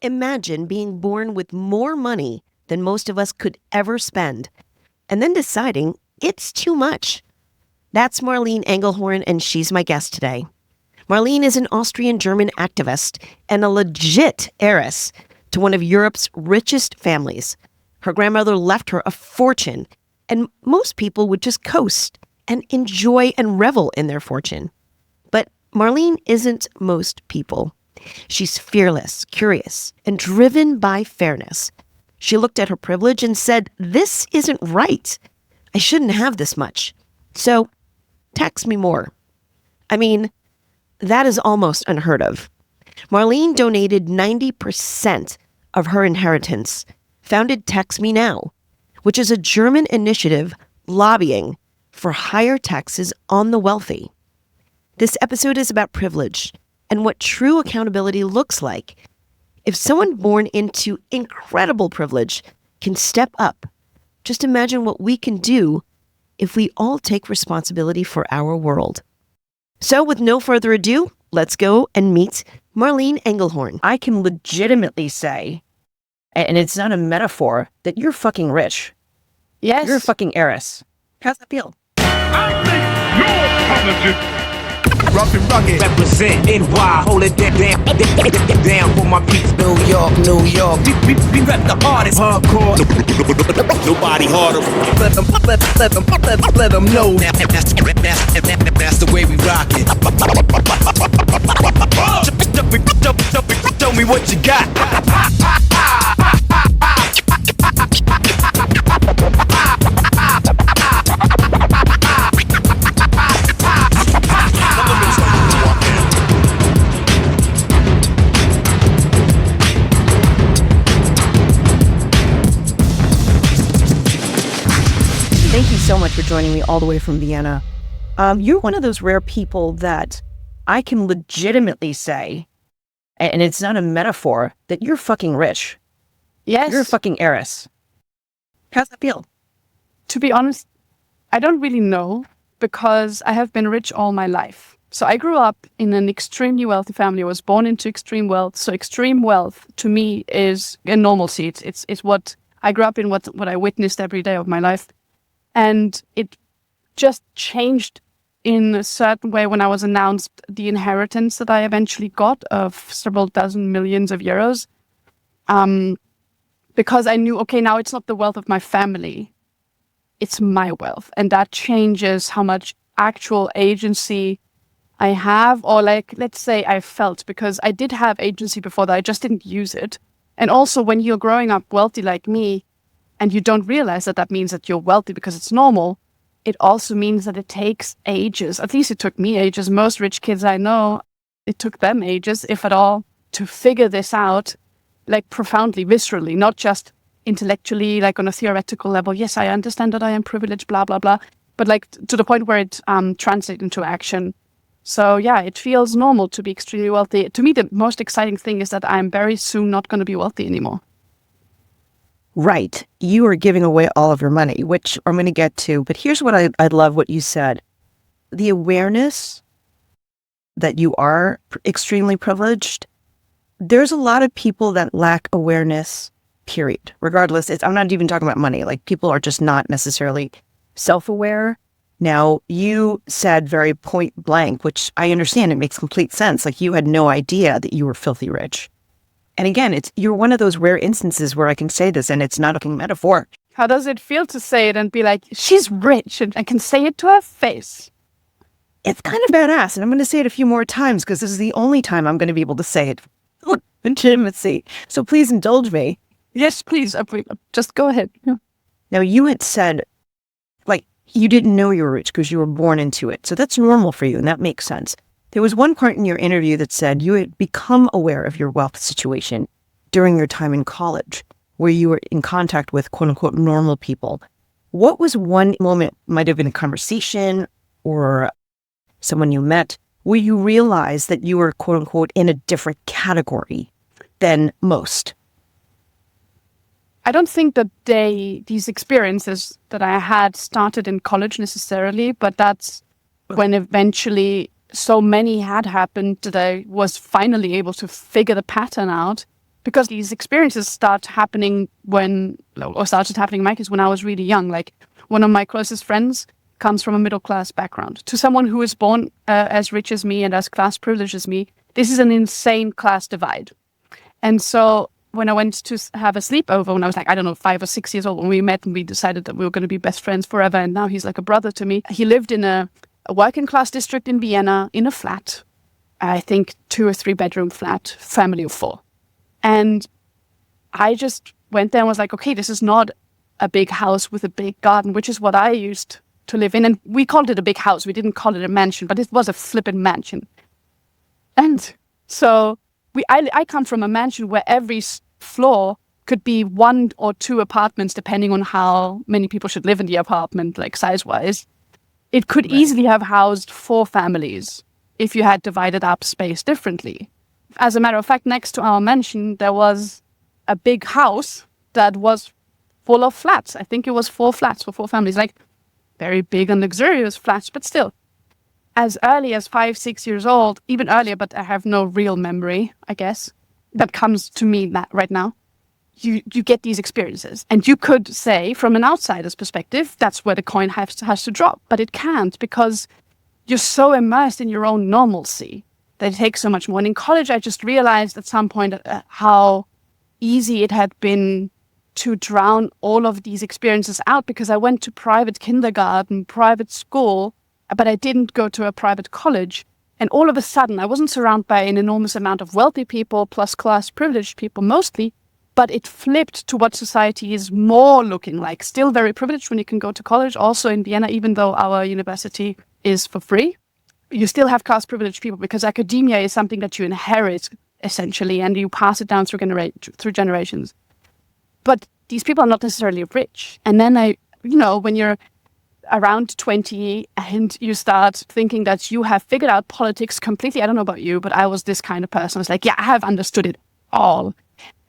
Imagine being born with more money than most of us could ever spend, and then deciding it's too much. That's Marlene Engelhorn, and she's my guest today. Marlene is an Austrian-German activist and a legit heiress to one of Europe's richest families. Her grandmother left her a fortune, and most people would just coast and enjoy and revel in their fortune. But Marlene isn't most people. She's fearless, curious, and driven by fairness. She looked at her privilege and said, "This isn't right. I shouldn't have this much. So, tax me more." I mean, that is almost unheard of. Marlene donated 90% of her inheritance, founded Tax Meow, which is a German initiative lobbying for higher taxes on the wealthy. This episode is about privilege and what true accountability looks like. If someone born into incredible privilege can step up, just imagine what we can do if we all take responsibility for our world. So with no further ado, let's go and meet Marlene Engelhorn. I can legitimately say, and it's not a metaphor, that you're fucking rich. Yes. You're a fucking heiress. How's that feel? I think your apology. Rough and rugged, represent NY, hold it down for my peeps. New York, New York. We rep the hardest, hardcore. Nobody harder. Let them know. That's the way we rock it. Tell me what you got. Thank you so much for joining me all the way from Vienna. You're one of those rare people that I can legitimately say, and it's not a metaphor, that you're fucking rich. Yes. You're a fucking heiress. How's that feel? To be honest, I don't really know, because I have been rich all my life. So I grew up in an extremely wealthy family. I was born into extreme wealth. So extreme wealth to me is a normalcy. It's what I grew up in, what I witnessed every day of my life. And it just changed in a certain way when I was announced the inheritance that I eventually got of several dozen millions of euros. Because I knew, okay, now it's not the wealth of my family, it's my wealth. And that changes how much actual agency I have, or like, let's say I felt, because I did have agency before that, I just didn't use it. And also when you're growing up wealthy like me, and you don't realize that that means that you're wealthy because it's normal, it also means that it takes ages. At least it took me ages. Most rich kids I know, it took them ages, if at all, to figure this out, like profoundly, viscerally, not just intellectually, like on a theoretical level. Yes, I understand that I am privileged, blah, blah, blah. But like to the point where it translates into action. So yeah, it feels normal to be extremely wealthy. To me, the most exciting thing is that I'm very soon not going to be wealthy anymore. Right. You are giving away all of your money, which I'm going to get to. But here's what I love what you said. The awareness that you are extremely privileged. There's a lot of people that lack awareness, period. Regardless, I'm not even talking about money. Like, people are just not necessarily self-aware. Now, you said very point blank, which I understand, it makes complete sense. Like, you had no idea that you were filthy rich. And again, you're one of those rare instances where I can say this and it's not a metaphor. How does it feel to say it and be like, she's rich, and I can say it to her face? It's kind of badass. And I'm going to say it a few more times because this is the only time I'm going to be able to say it with legitimacy. So please indulge me. Yes, please. Just go ahead. Yeah. Now, you had said, like, you didn't know you were rich because you were born into it. So that's normal for you, and that makes sense. There was one part in your interview that said you had become aware of your wealth situation during your time in college, where you were in contact with quote-unquote normal people. What was one moment, might have been a conversation or someone you met, where you realized that you were quote-unquote in a different category than most? I don't think that these experiences that I had started in college necessarily, but that's when eventually so many had happened that I was finally able to figure the pattern out, Because these experiences started happening in my case when I was really young. Like, one of my closest friends comes from a middle-class background. To someone who is born as rich as me and as class privileged as me, this is an insane class divide. And so when I went to have a sleepover when I was like, I don't know, 5 or 6 years old, when we met and we decided that we were going to be best friends forever, and now he's like a brother to me. He lived in a working class district in Vienna in a flat, I think 2 or 3 bedroom flat, family of 4. And I just went there and was like, okay, this is not a big house with a big garden, which is what I used to live in. And we called it a big house. We didn't call it a mansion, but it was a flippin' mansion. And so I come from a mansion where every floor could be 1 or 2 apartments, depending on how many people should live in the apartment, like size-wise. It could easily have housed 4 families if you had divided up space differently. As a matter of fact, next to our mansion, there was a big house that was full of flats. I think it was 4 flats for 4 families, like very big and luxurious flats, but still. As early as 5, 6 years old, even earlier, but I have no real memory, I guess, that comes to me right now. You get these experiences. And you could say, from an outsider's perspective, that's where the coin has to drop. But it can't, because you're so immersed in your own normalcy that it takes so much more. And in college, I just realized at some point how easy it had been to drown all of these experiences out, because I went to private kindergarten, private school, but I didn't go to a private college. And all of a sudden, I wasn't surrounded by an enormous amount of wealthy people plus class privileged people mostly, but it flipped to what society is more looking like. Still very privileged when you can go to college, also in Vienna, even though our university is for free. You still have class privileged people, because academia is something that you inherit, essentially, and you pass it down through generations. But these people are not necessarily rich. And then when you're around 20 and you start thinking that you have figured out politics completely, I don't know about you, but I was this kind of person. I was like, yeah, I have understood it all.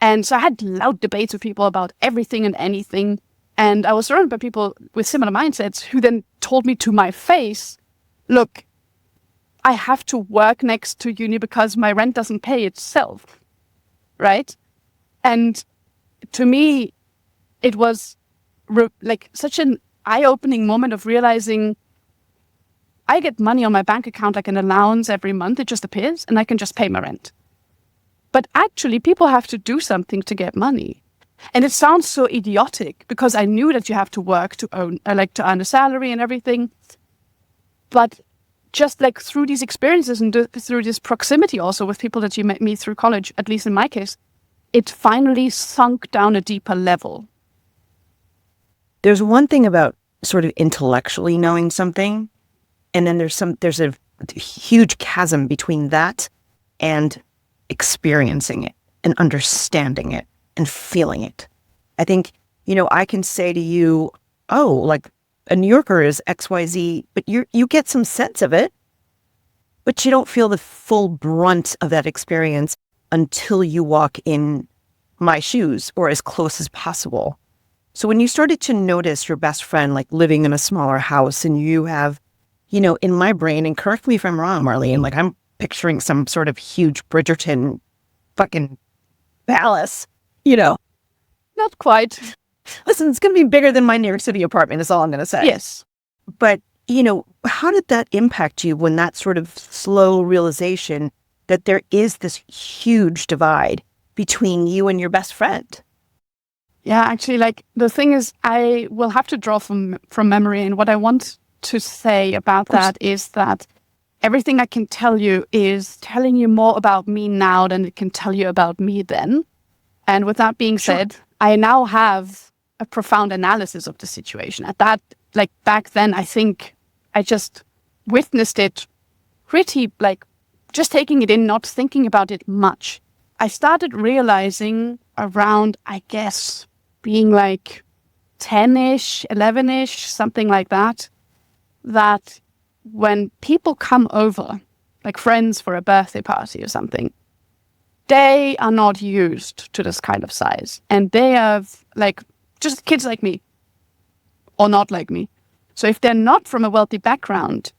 And so I had loud debates with people about everything and anything. And I was surrounded by people with similar mindsets who then told me to my face, look, I have to work next to uni because my rent doesn't pay itself, right? And to me, it was like such an eye-opening moment of realizing I get money on my bank account like an allowance every month. It just appears and I can just pay my rent. But actually, people have to do something to get money. And it sounds so idiotic, because I knew that you have to work to earn a salary and everything. But just like through these experiences and through this proximity also with people that you meet through college, at least in my case, it finally sunk down a deeper level. There's one thing about sort of intellectually knowing something, and then there's a huge chasm between that and experiencing it and understanding it and feeling it. I think, I can say to you, oh, like a New Yorker is XYZ, but you get some sense of it, but you don't feel the full brunt of that experience until you walk in my shoes or as close as possible. So when you started to notice your best friend like living in a smaller house, and you have, in my brain, and correct me if I'm wrong, Marlene, like I'm picturing some sort of huge Bridgerton fucking palace, Not quite. Listen, it's going to be bigger than my New York City apartment is all I'm going to say. Yes. But, how did that impact you when that sort of slow realization that there is this huge divide between you and your best friend? Yeah, actually, like the thing is, I will have to draw from memory. And what I want to say about that is that everything I can tell you is telling you more about me now than it can tell you about me then. And with that being said, I now have a profound analysis of the situation. At that, like back then, I think I just witnessed it pretty, like just taking it in, not thinking about it much. I started realizing around, I guess, being like 10-ish, 11-ish, something like that, that when people come over, like friends for a birthday party or something, they are not used to this kind of size. And they have like just kids like me or not like me. So if they're not from a wealthy background,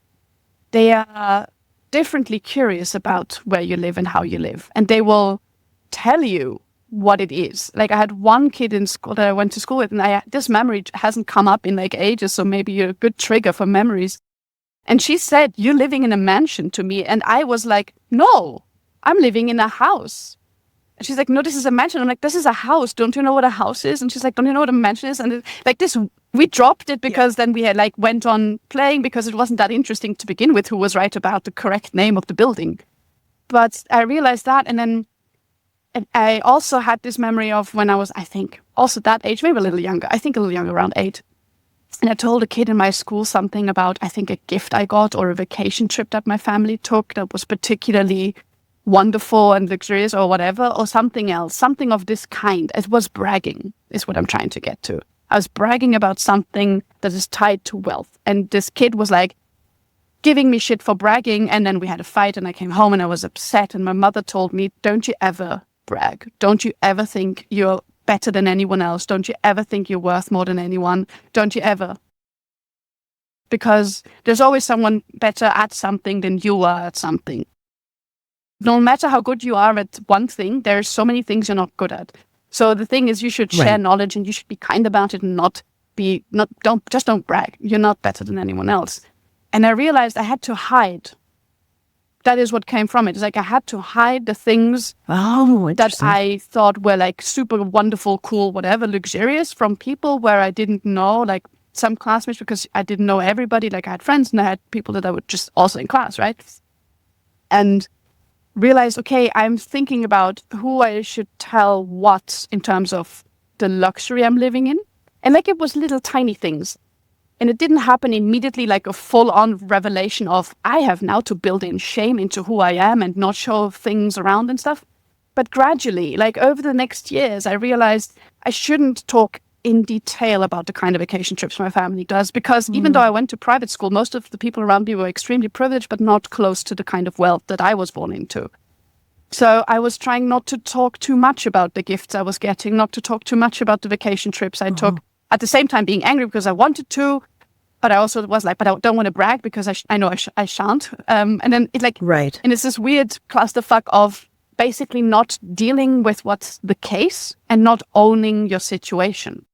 they are differently curious about where you live and how you live. And they will tell you what it is. Like I had one kid in school that I went to school with, and this memory hasn't come up in like ages, so maybe you're a good trigger for memories. And she said, "You're living in a mansion" to me. And I was like, "No, I'm living in a house." And she's like, "No, this is a mansion." I'm like, "This is a house. Don't you know what a house is?" And she's like, "Don't you know what a mansion is?" And like this, we dropped it because then we had like went on playing because it wasn't that interesting to begin with who was right about the correct name of the building. But I realized that. And then I also had this memory of when I was, I think, also that age, maybe a little younger. I think a little younger, around 8. And I told a kid in my school something about, I think, a gift I got or a vacation trip that my family took that was particularly wonderful and luxurious or whatever, or something else, something of this kind. It was bragging, is what I'm trying to get to. I was bragging about something that is tied to wealth. And this kid was like giving me shit for bragging. And then we had a fight and I came home and I was upset. And my mother told me, "Don't you ever brag. Don't you ever think you're better than anyone else. Don't you ever think you're worth more than anyone. Don't you ever. Because there's always someone better at something than you are at something. No matter how good you are at one thing, there's so many things you're not good at. So the thing is, you should share knowledge and you should be kind about it and don't brag. You're not better than anyone else." And I realized I had to hide. That is what came from it. It's like I had to hide the things that I thought were like super wonderful, cool, whatever, luxurious from people where I didn't know, like some classmates, because I didn't know everybody. Like I had friends and I had people that I would just also in class, right? And realized, okay, I'm thinking about who I should tell what in terms of the luxury I'm living in. And like it was little tiny things. And it didn't happen immediately like a full-on revelation of I have now to build in shame into who I am and not show things around and stuff. But gradually, like over the next years, I realized I shouldn't talk in detail about the kind of vacation trips my family does, because even though I went to private school, most of the people around me were extremely privileged, but not close to the kind of wealth that I was born into. So I was trying not to talk too much about the gifts I was getting, not to talk too much about the vacation trips I took, at the same time being angry because I wanted to, but I also was like, but I don't want to brag because I know I shan't. And then it like, and it's this weird clusterfuck of basically not dealing with what's the case and not owning your situation.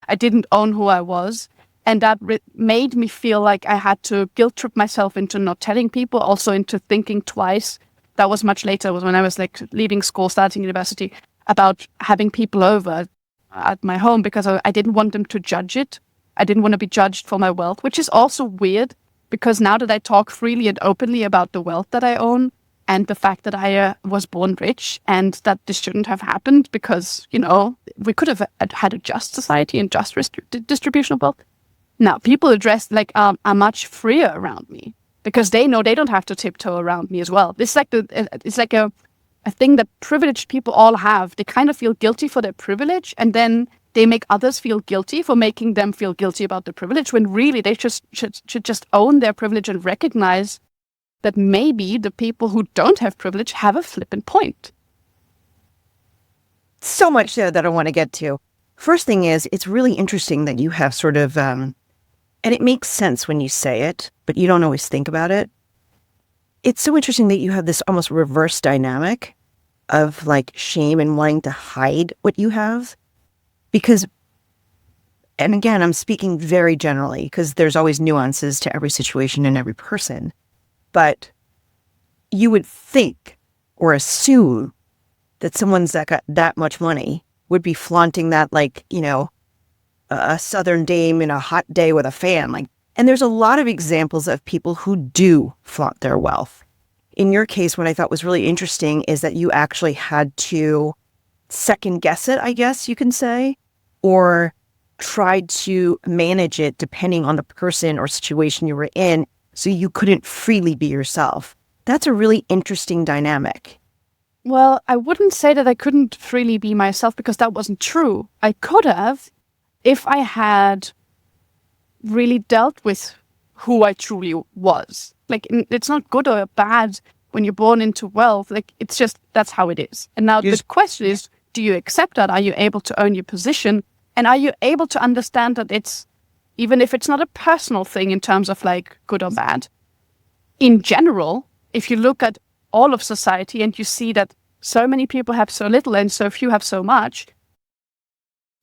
I didn't own who I was. And that made me feel like I had to guilt trip myself into not telling people, also into thinking twice. That was much later, was when I was like leaving school, starting university, about having people over at my home because I didn't want them to judge it. I didn't want to be judged for my wealth, which is also weird because now that I talk freely and openly about the wealth that I own and the fact that I was born rich and that this shouldn't have happened because, you know, we could have had a just society and just distribution of wealth. Now, people addressed like are much freer around me because they know they don't have to tiptoe around me as well. This is like it's like a thing that privileged people all have. They kind of feel guilty for their privilege, and then they make others feel guilty for making them feel guilty about their privilege, when really they should just own their privilege and recognize that maybe the people who don't have privilege have a flippin' point. So much there that I want to get to. First thing is, it's really interesting that you have sort of, and it makes sense when you say it, but you don't always think about it. It's so interesting that you have this almost reverse dynamic of like shame and wanting to hide what you have. Because, and again, I'm speaking very generally because there's always nuances to every situation and every person. But you would think or assume that someone's that got that much money would be flaunting that like, you know, a Southern dame in a hot day with a fan. Like, and there's a lot of examples of people who do flaunt their wealth. In your case, what I thought was really interesting is that you actually had to second guess it, I guess you can say, or tried to manage it depending on the person or situation you were in, so you couldn't freely be yourself. That's a really interesting dynamic. Well, I wouldn't say that I couldn't freely be myself because that wasn't true. I could have if I had really dealt with who I truly was. Like, it's not good or bad when you're born into wealth. Like, it's just, that's how it is. And now the question is, do you accept that? Are you able to own your position? And are you able to understand that it's, even if it's not a personal thing in terms of like good or bad, in general, if you look at all of society and you see that so many people have so little and so few have so much,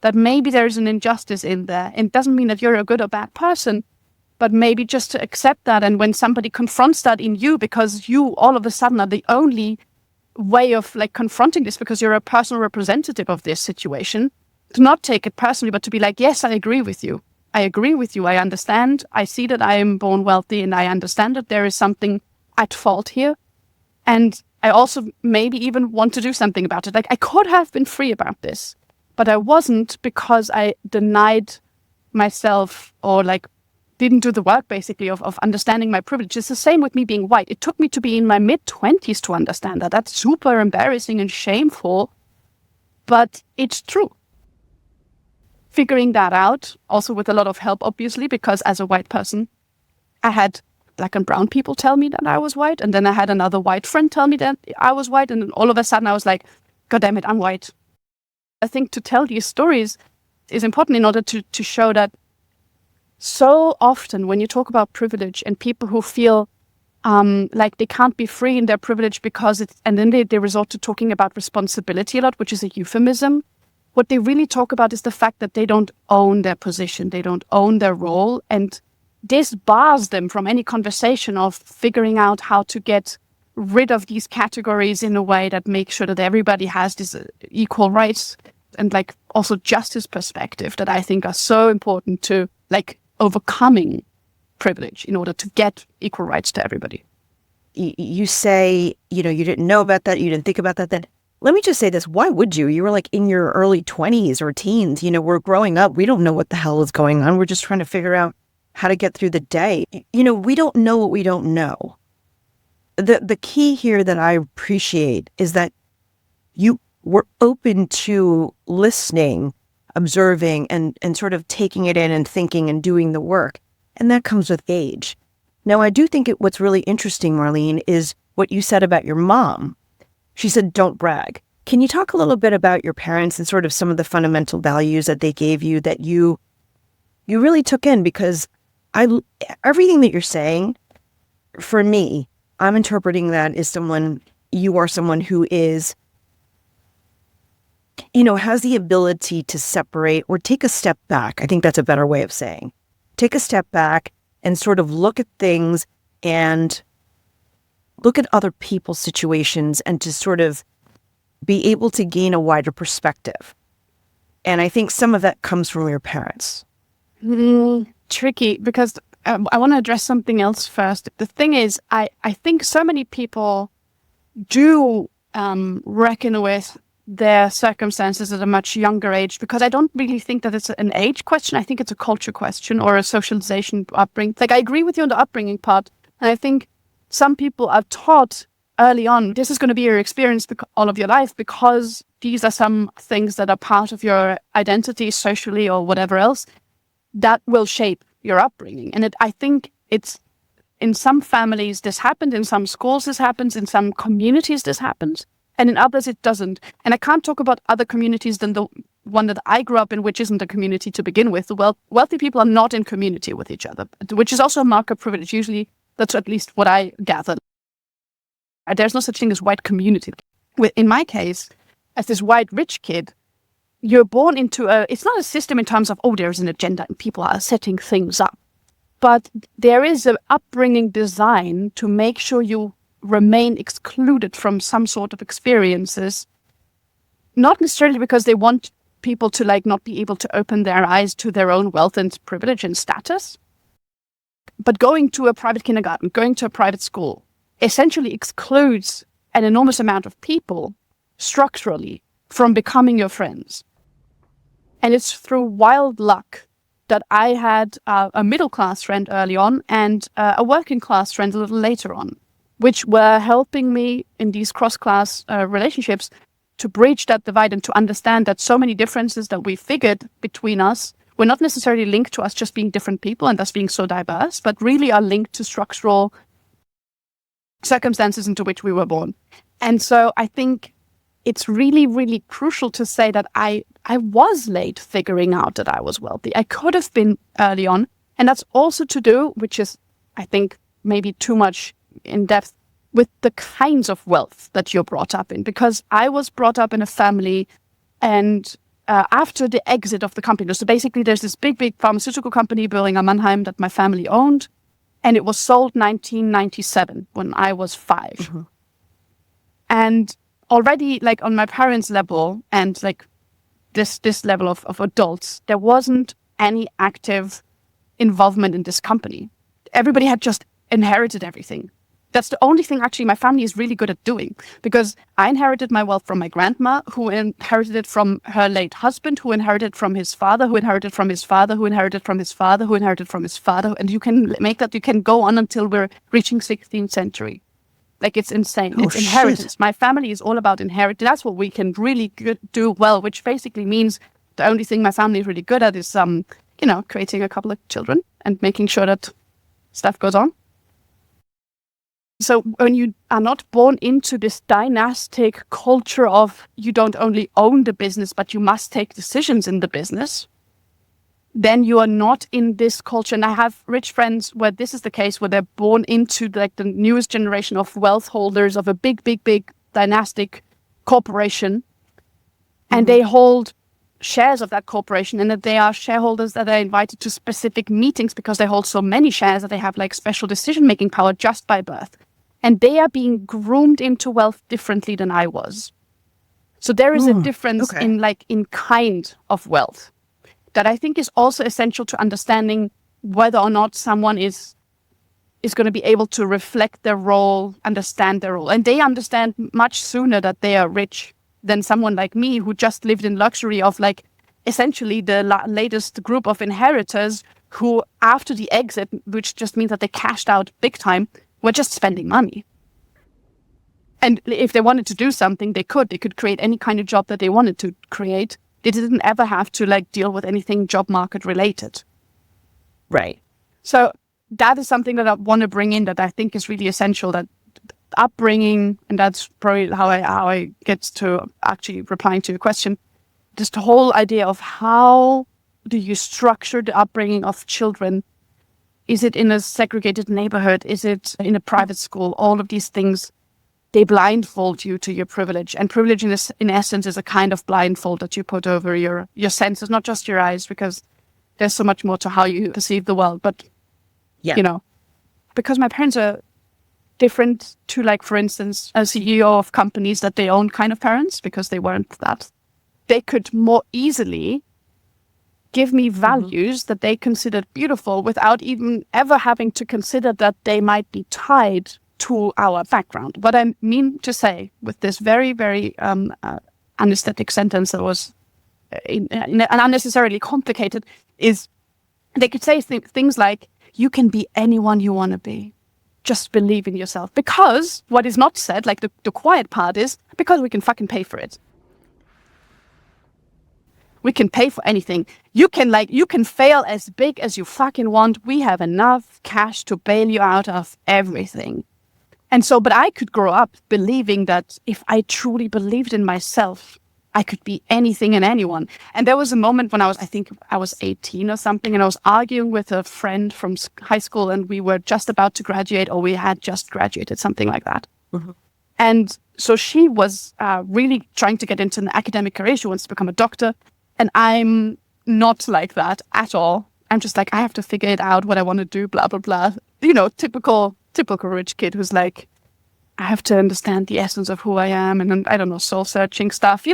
that maybe there's an injustice in there. And it doesn't mean that you're a good or bad person, but maybe just to accept that. And when somebody confronts that in you, because you all of a sudden are the only way of like confronting this, because you're a personal representative of this situation, to not take it personally, but to be like, yes, I agree with you. I agree with you. I understand. I see that I am born wealthy, and I understand that there is something at fault here. And I also maybe even want to do something about it. Like, I could have been free about this, but I wasn't, because I denied myself, or like didn't do the work basically of understanding my privilege. It's the same with me being white. It took me to be in my mid-20s to understand that. That's super embarrassing and shameful, but it's true. Figuring that out, also with a lot of help, obviously, because as a white person, I had black and brown people tell me that I was white, and then I had another white friend tell me that I was white, and then all of a sudden I was like, God damn it, I'm white. I think to tell these stories is important in order to show that so often when you talk about privilege and people who feel like they can't be free in their privilege because and then they resort to talking about responsibility a lot, which is a euphemism. What they really talk about is the fact that they don't own their position, they don't own their role, and this bars them from any conversation of figuring out how to get rid of these categories in a way that makes sure that everybody has this equal rights and like also justice perspective that I think are so important to like overcoming privilege in order to get equal rights to everybody. You say, you didn't know about that, you didn't think about that then. Let me just say this, why would you? You were like in your early 20s or teens, we're growing up, we don't know what the hell is going on, we're just trying to figure out how to get through the day. We don't know what we don't know. The key here that I appreciate is that you were open to listening, observing, and sort of taking it in and thinking and doing the work. And that comes with age. Now, I do think what's really interesting, Marlene, is what you said about your mom. She said, don't brag. Can you talk a little bit about your parents and sort of some of the fundamental values that they gave you that you really took in? Because everything that you're saying, for me, I'm interpreting that as you are someone who is, has the ability to separate or take a step back. I think that's a better way of saying. Take a step back and sort of look at things and look at other people's situations and to sort of be able to gain a wider perspective. And I think some of that comes from your parents. Tricky, because I want to address something else first. The thing is, I think so many people do reckon with their circumstances at a much younger age, because I don't really think that it's an age question. I think it's a culture question or a socialization upbringing. Like, I agree with you on the upbringing part. And I think some people are taught early on, this is going to be your experience all of your life, because these are some things that are part of your identity socially or whatever else that will shape your upbringing. And I think it's in some families this happened, in some schools this happens, in some communities this happens, and in others it doesn't. And I can't talk about other communities than the one that I grew up in, which isn't a community to begin with. Wealthy people are not in community with each other, which is also a mark of privilege. Usually that's at least what I gather. There's no such thing as white community. In my case, as this white rich kid, you're born into it's not a system in terms of, there's an agenda and people are setting things up. But there is an upbringing design to make sure you remain excluded from some sort of experiences, not necessarily because they want people to not be able to open their eyes to their own wealth and privilege and status, but going to a private kindergarten, going to a private school, essentially excludes an enormous amount of people structurally from becoming your friends. And it's through wild luck that I had a middle-class friend early on and a working-class friend a little later on, which were helping me in these cross-class relationships to bridge that divide and to understand that so many differences that we figured between us were not necessarily linked to us just being different people and thus being so diverse, but really are linked to structural circumstances into which we were born. And so I think it's really, really crucial to say that I was late figuring out that I was wealthy. I could have been early on. And that's also to do, which is, I think, maybe too much in depth with the kinds of wealth that you're brought up in. Because I was brought up in a family, and after the exit of the company, so basically there's this big pharmaceutical company, Boehringer Mannheim, that my family owned, and it was sold 1997 when I was 5. Mm-hmm. And already, like, on my parents' level and like this level of adults, there wasn't any active involvement in this company. Everybody had just inherited everything. That's the only thing actually my family is really good at doing, because I inherited my wealth from my grandma, who inherited it from her late husband, who inherited from his father, who inherited from his father, who inherited from his father, who inherited from his father. And you can make that, you can go on until we're reaching 16th century. Like, it's insane. It's inheritance. Shit. My family is all about inheritance. That's what we can really do well, which basically means the only thing my family is really good at is, creating a couple of children and making sure that stuff goes on. So when you are not born into this dynastic culture of you don't only own the business, but you must take decisions in the business, then you are not in this culture. And I have rich friends where this is the case, where they're born into like the newest generation of wealth holders of a big dynastic corporation. Mm-hmm. And they hold shares of that corporation, and that they are shareholders that are invited to specific meetings because they hold so many shares that they have like special decision-making power just by birth. And they are being groomed into wealth differently than I was. So there is a difference in kind of wealth that I think is also essential to understanding whether or not someone is going to be able to reflect their role, understand their role. And they understand much sooner that they are rich than someone like me, who just lived in luxury of like essentially the latest group of inheritors who, after the exit, which just means that they cashed out big time, were just spending money. And if they wanted to do something, they could create any kind of job that they wanted to create. They didn't ever have to like deal with anything job market related. Right. So that is something that I want to bring in, that I think is really essential, that upbringing, and that's probably how I get to actually replying to your question, just the whole idea of how do you structure the upbringing of children. Is it in a segregated neighborhood? Is it in a private school? All of these things, they blindfold you to your privilege. And privilege in essence is a kind of blindfold that you put over your senses, not just your eyes, because there's so much more to how you perceive the world. But, because my parents are different to, like, for instance, a CEO of companies that they own kind of parents, because they weren't that. They could more easily give me values that they considered beautiful without even ever having to consider that they might be tied to our background. What I mean to say with this very, very anesthetic sentence that was unnecessarily complicated is they could say things like, you can be anyone you want to be. Just believe in yourself. Because what is not said, like the quiet part, is because we can fucking pay for it. We can pay for anything. You can fail as big as you fucking want. We have enough cash to bail you out of everything. And so, but I could grow up believing that if I truly believed in myself, I could be anything and anyone. And there was a moment when I think I was 18 or something, and I was arguing with a friend from high school, and we were just about to graduate, or we had just graduated, something like that. Mm-hmm. And so she was really trying to get into an academic career. She wants to become a doctor. And I'm not like that at all. I'm just like, I have to figure it out what I want to do, blah, blah, blah. Typical rich kid who's like, I have to understand the essence of who I am. And I don't know, soul searching stuff,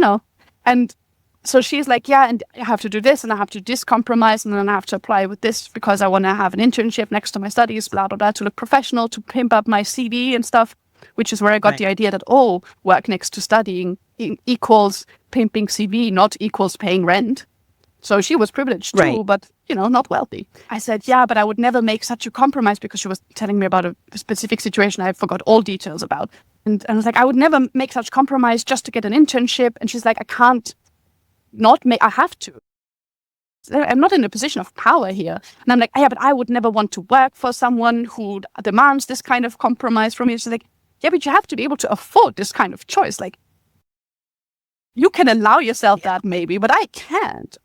And so she's like, yeah, and I have to do this, and I have to compromise, and then I have to apply with this because I want to have an internship next to my studies, blah, blah, blah, to look professional, to pimp up my CV and stuff, which is where I got the idea that, work next to studying equals pimping CV, not equals paying rent. So she was privileged too, but, not wealthy. I said, yeah, but I would never make such a compromise, because she was telling me about a specific situation I forgot all details about. And I was like, I would never make such compromise just to get an internship. And she's like, I can't not make, I have to. I'm not in a position of power here. And I'm like, yeah, but I would never want to work for someone who demands this kind of compromise from me. She's like, yeah, but you have to be able to afford this kind of choice. Like, you can allow yourself that maybe, but I can't.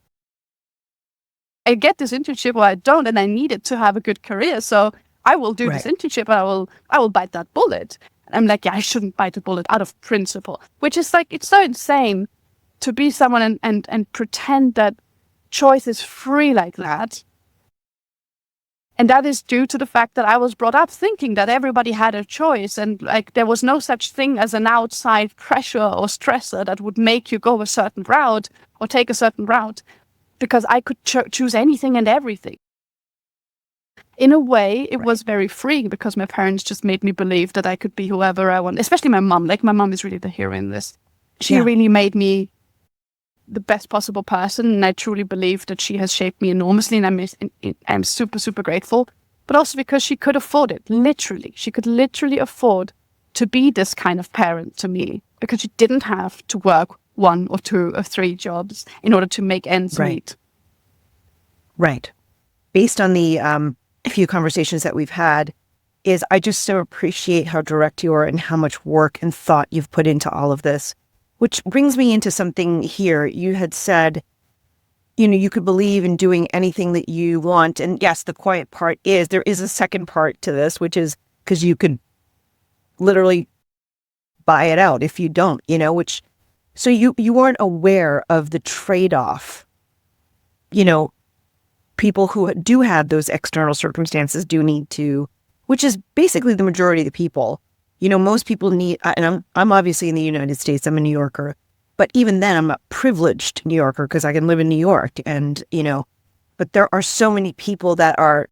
I get this internship or I don't, and I need it to have a good career. So I will do this internship, and I will bite that bullet. I'm like, yeah, I shouldn't bite a bullet out of principle, which is like, it's so insane to be someone and pretend that choice is free like that. And that is due to the fact that I was brought up thinking that everybody had a choice, and like there was no such thing as an outside pressure or stressor that would make you go a certain route or take a certain route, because I could choose anything and everything. In a way, it was very freeing because my parents just made me believe that I could be whoever I want, especially my mom. Like, my mom is really the hero in this. She really made me the best possible person, and I truly believe that she has shaped me enormously, and I'm super, super grateful. But also because she could afford it, literally. She could literally afford to be this kind of parent to me, because she didn't have to work 1 or 2 or 3 jobs in order to make ends meet. Right. Based on the few conversations that we've had, I just so appreciate how direct you are and how much work and thought you've put into all of this. Which brings me into something here. You had said, you could believe in doing anything that you want. And yes, the quiet part is, there is a second part to this, which is because you could literally buy it out if you don't, so you weren't aware of the trade-off. People who do have those external circumstances do need to, which is basically the majority of the people. Most people need, and I'm obviously in the United States, I'm a New Yorker, but even then I'm a privileged New Yorker because I can live in New York, and, but there are so many people that are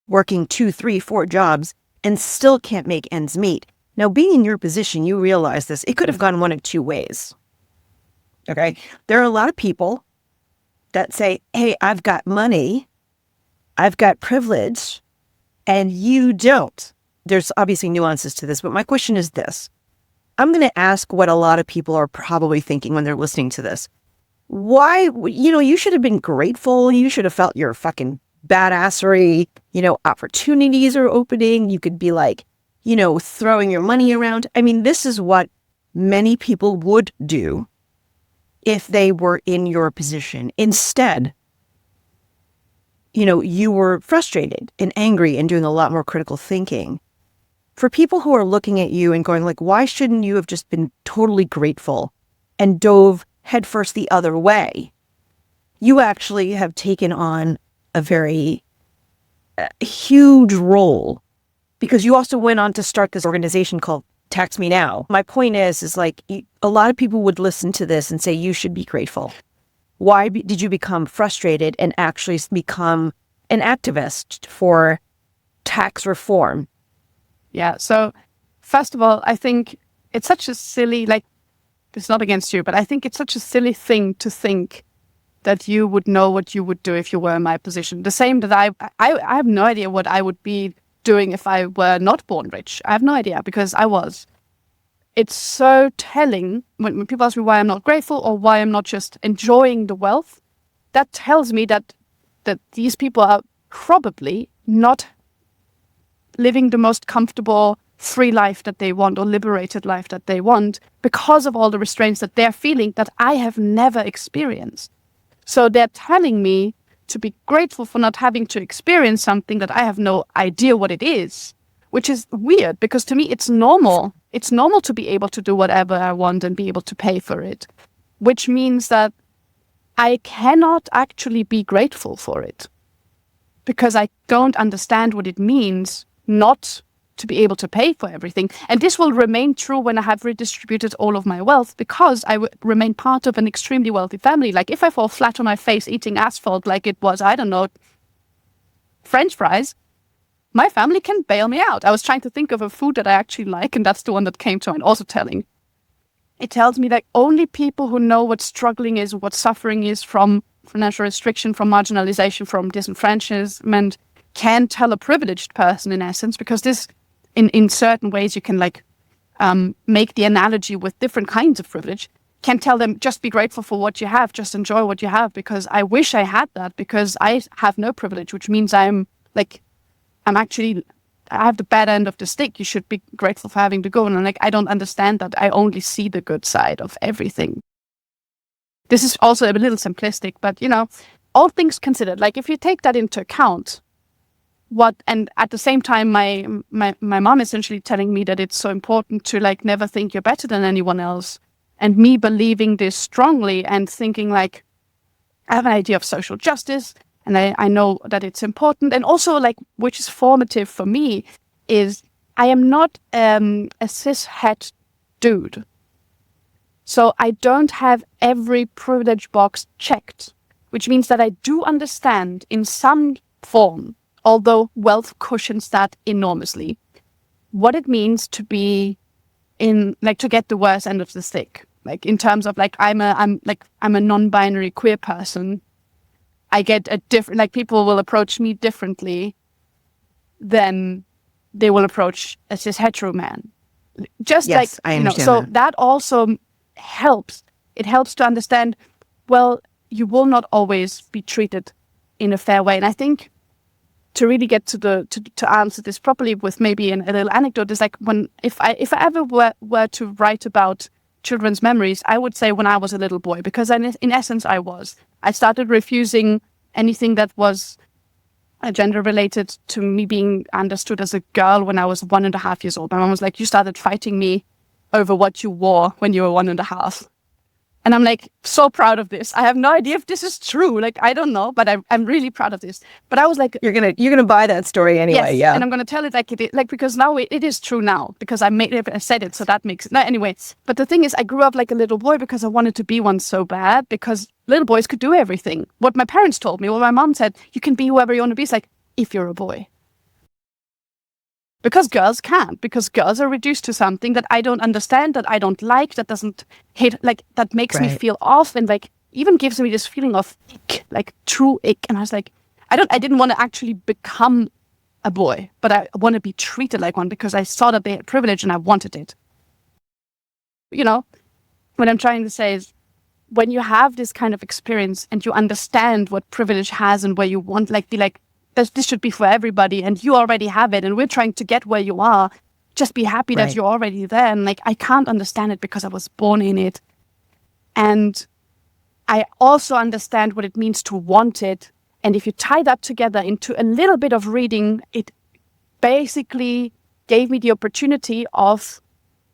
working 2, 3, 4 jobs and still can't make ends meet. Now, being in your position, you realize this, it could have gone one of 2 ways. Okay. There are a lot of people that say, hey, I've got money, I've got privilege, and you don't. There's obviously nuances to this, but my question is this. I'm going to ask what a lot of people are probably thinking when they're listening to this. Why, you should have been grateful. You should have felt your fucking badassery. Opportunities are opening. You could be like, throwing your money around. I mean, this is what many people would do if they were in your position. Instead, you were frustrated and angry and doing a lot more critical thinking. For people who are looking at you and going like, why shouldn't you have just been totally grateful and dove headfirst the other way? You actually have taken on a very huge role, because you also went on to start this organization called Tax Meow. My point is like, a lot of people would listen to this and say, you should be grateful. Why did you become frustrated and actually become an activist for tax reform? Yeah. So first of all, I think it's such a silly, it's not against you, but I think it's such a silly thing to think that you would know what you would do if you were in my position. The same that I have no idea what I would be doing if I were not born rich. I have no idea, because I was. It's so telling when people ask me why I'm not grateful or why I'm not just enjoying the wealth. That tells me that these people are probably not living the most comfortable, free life that they want or liberated life that they want, because of all the restraints that they're feeling that I have never experienced. So they're telling me to be grateful for not having to experience something that I have no idea what it is, which is weird, because to me it's normal. It's normal to be able to do whatever I want and be able to pay for it, which means that I cannot actually be grateful for it, because I don't understand what it means not to be able to pay for everything. And this will remain true when I have redistributed all of my wealth, because I remain part of an extremely wealthy family. Like, if I fall flat on my face eating asphalt like it was, I don't know, French fries, my family can bail me out. I was trying to think of a food that I actually like, and that's the one that came to mind. Also telling. It tells me that only people who know what struggling is, what suffering is from financial restriction, from marginalization, from disenfranchisement, can tell a privileged person, in essence, because this, in certain ways, you can make the analogy with different kinds of privilege, can tell them, just be grateful for what you have, just enjoy what you have, because I wish I had that, because I have no privilege, which means I have the bad end of the stick. You should be grateful for having the good. And I don't understand that. I only see the good side of everything. This is also a little simplistic, but all things considered, if you take that into account, and at the same time, my mom essentially telling me that it's so important to like never think you're better than anyone else, and me believing this strongly and thinking like, I have an idea of social justice, and I know that it's important, and also like, which is formative for me, is I am not a cis-het dude. So I don't have every privilege box checked, which means that I do understand in some form, although wealth cushions that enormously, what it means to be in, like, to get the worst end of the stick. Like, in terms of like, I'm a non-binary queer person. I get a different, like, people will approach me differently than they will approach a cis hetero man. Just Yes, like, I understand so that. that also helps. It helps to understand, well, you will not always be treated in a fair way. And I think to really get to answer this properly with maybe a little anecdote is like, if I ever were to write about children's memories, I would say when I was a little boy, because in essence I started refusing anything that was gender related to me being understood as a girl when I was 1.5 years old. My mom was like, you started fighting me over what you wore when you were 1.5. And I'm like, so proud of this. I have no idea if this is true. Like, I don't know, but I'm really proud of this. But I was like, You're gonna buy that story anyway. yes, Yeah. and I'm gonna tell it like it is, like, because now it is true now, because I said it, so that makes it. No, anyway. But the thing is, I grew up like a little boy because I wanted to be one so bad, because little boys could do everything. What my parents told me, what my mom said, you can be whoever you want to be. It's like, if you're a boy. Because girls can't, because girls are reduced to something that I don't understand, that I don't like, that doesn't hit, like, that makes me Right. feel off, and like even gives me this feeling of ick, like true ick. And I was like, I didn't want to actually become a boy, but I want to be treated like one because I saw that they had privilege and I wanted it. You know, what I'm trying to say is, when you have this kind of experience and you understand what privilege has and where you want, like, be like, this should be for everybody, and you already have it, and we're trying to get where you are. Just be happy that Right. you're already there. And like, I can't understand it because I was born in it. And I also understand what it means to want it. And if you tie that together into a little bit of reading, it basically gave me the opportunity of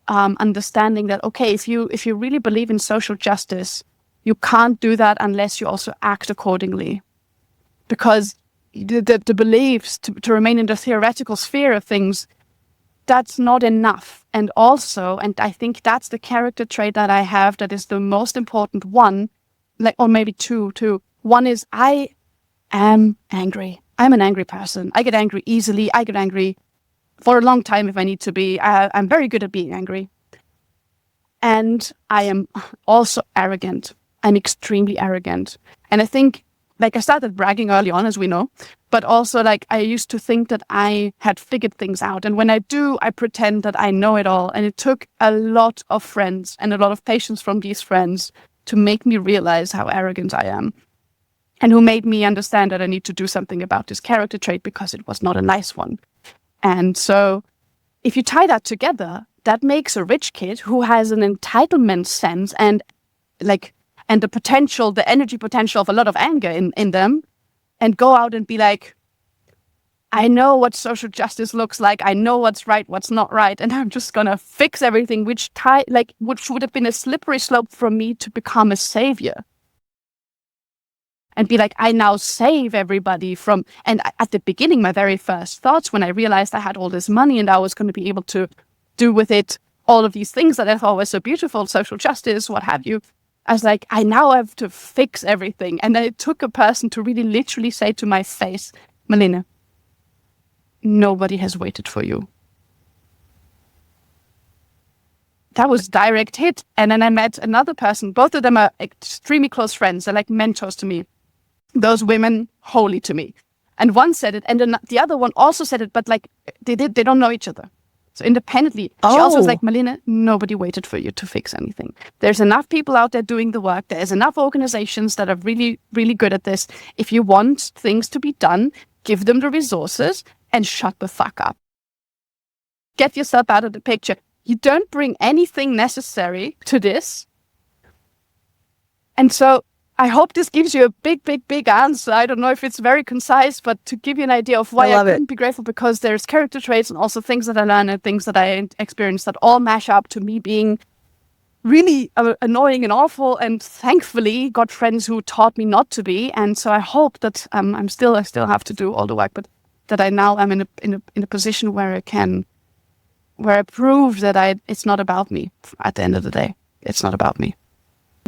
understanding that, okay, if you really believe in social justice, you can't do that unless you also act accordingly. Because the beliefs to remain in the theoretical sphere of things, that's not enough. And also, and I think that's the character trait that I have that is the most important one, like, or maybe two. One is, I am angry. I'm an angry person. I get angry easily. I get angry for a long time if I need to be. I'm very good at being angry. And I am also arrogant. I'm extremely arrogant. And I think, like, I started bragging early on, as we know, but also, like, I used to think that I had figured things out. And when I do, I pretend that I know it all. And it took a lot of friends and a lot of patience from these friends to make me realize how arrogant I am, and who made me understand that I need to do something about this character trait because it was not a nice one. And so if you tie that together, that makes a rich kid who has an entitlement sense and the potential, the energy potential of a lot of anger in them, and go out and be like, I know what social justice looks like. I know what's right, what's not right, and I'm just gonna fix everything, which would have been a slippery slope for me to become a savior. And be like, I now save everybody from, and at the beginning, my very first thoughts when I realized I had all this money and I was going to be able to do with it all of these things that I thought were so beautiful, social justice, what have you, I was like, I now have to fix everything. And then it took a person to really literally say to my face, Marlene, nobody has waited for you. That was direct hit. And then I met another person. Both of them are extremely close friends. They're like mentors to me. Those women, holy to me. And one said it, and then the other one also said it, but like they don't know each other. So independently, she also was like, Marlene, nobody waited for you to fix anything. There's enough people out there doing the work. There's enough organizations that are really, really good at this. If you want things to be done, give them the resources and shut the fuck up. Get yourself out of the picture. You don't bring anything necessary to this. And so I hope this gives you a big answer. I don't know if it's very concise, but to give you an idea of why I couldn't be grateful, because there's character traits and also things that I learned and things that I experienced that all mash up to me being really annoying and awful. And thankfully got friends who taught me not to be. And so I hope that I still have to do all the work, but that I now am in a position where I prove that it's not about me. At the end of the day, it's not about me.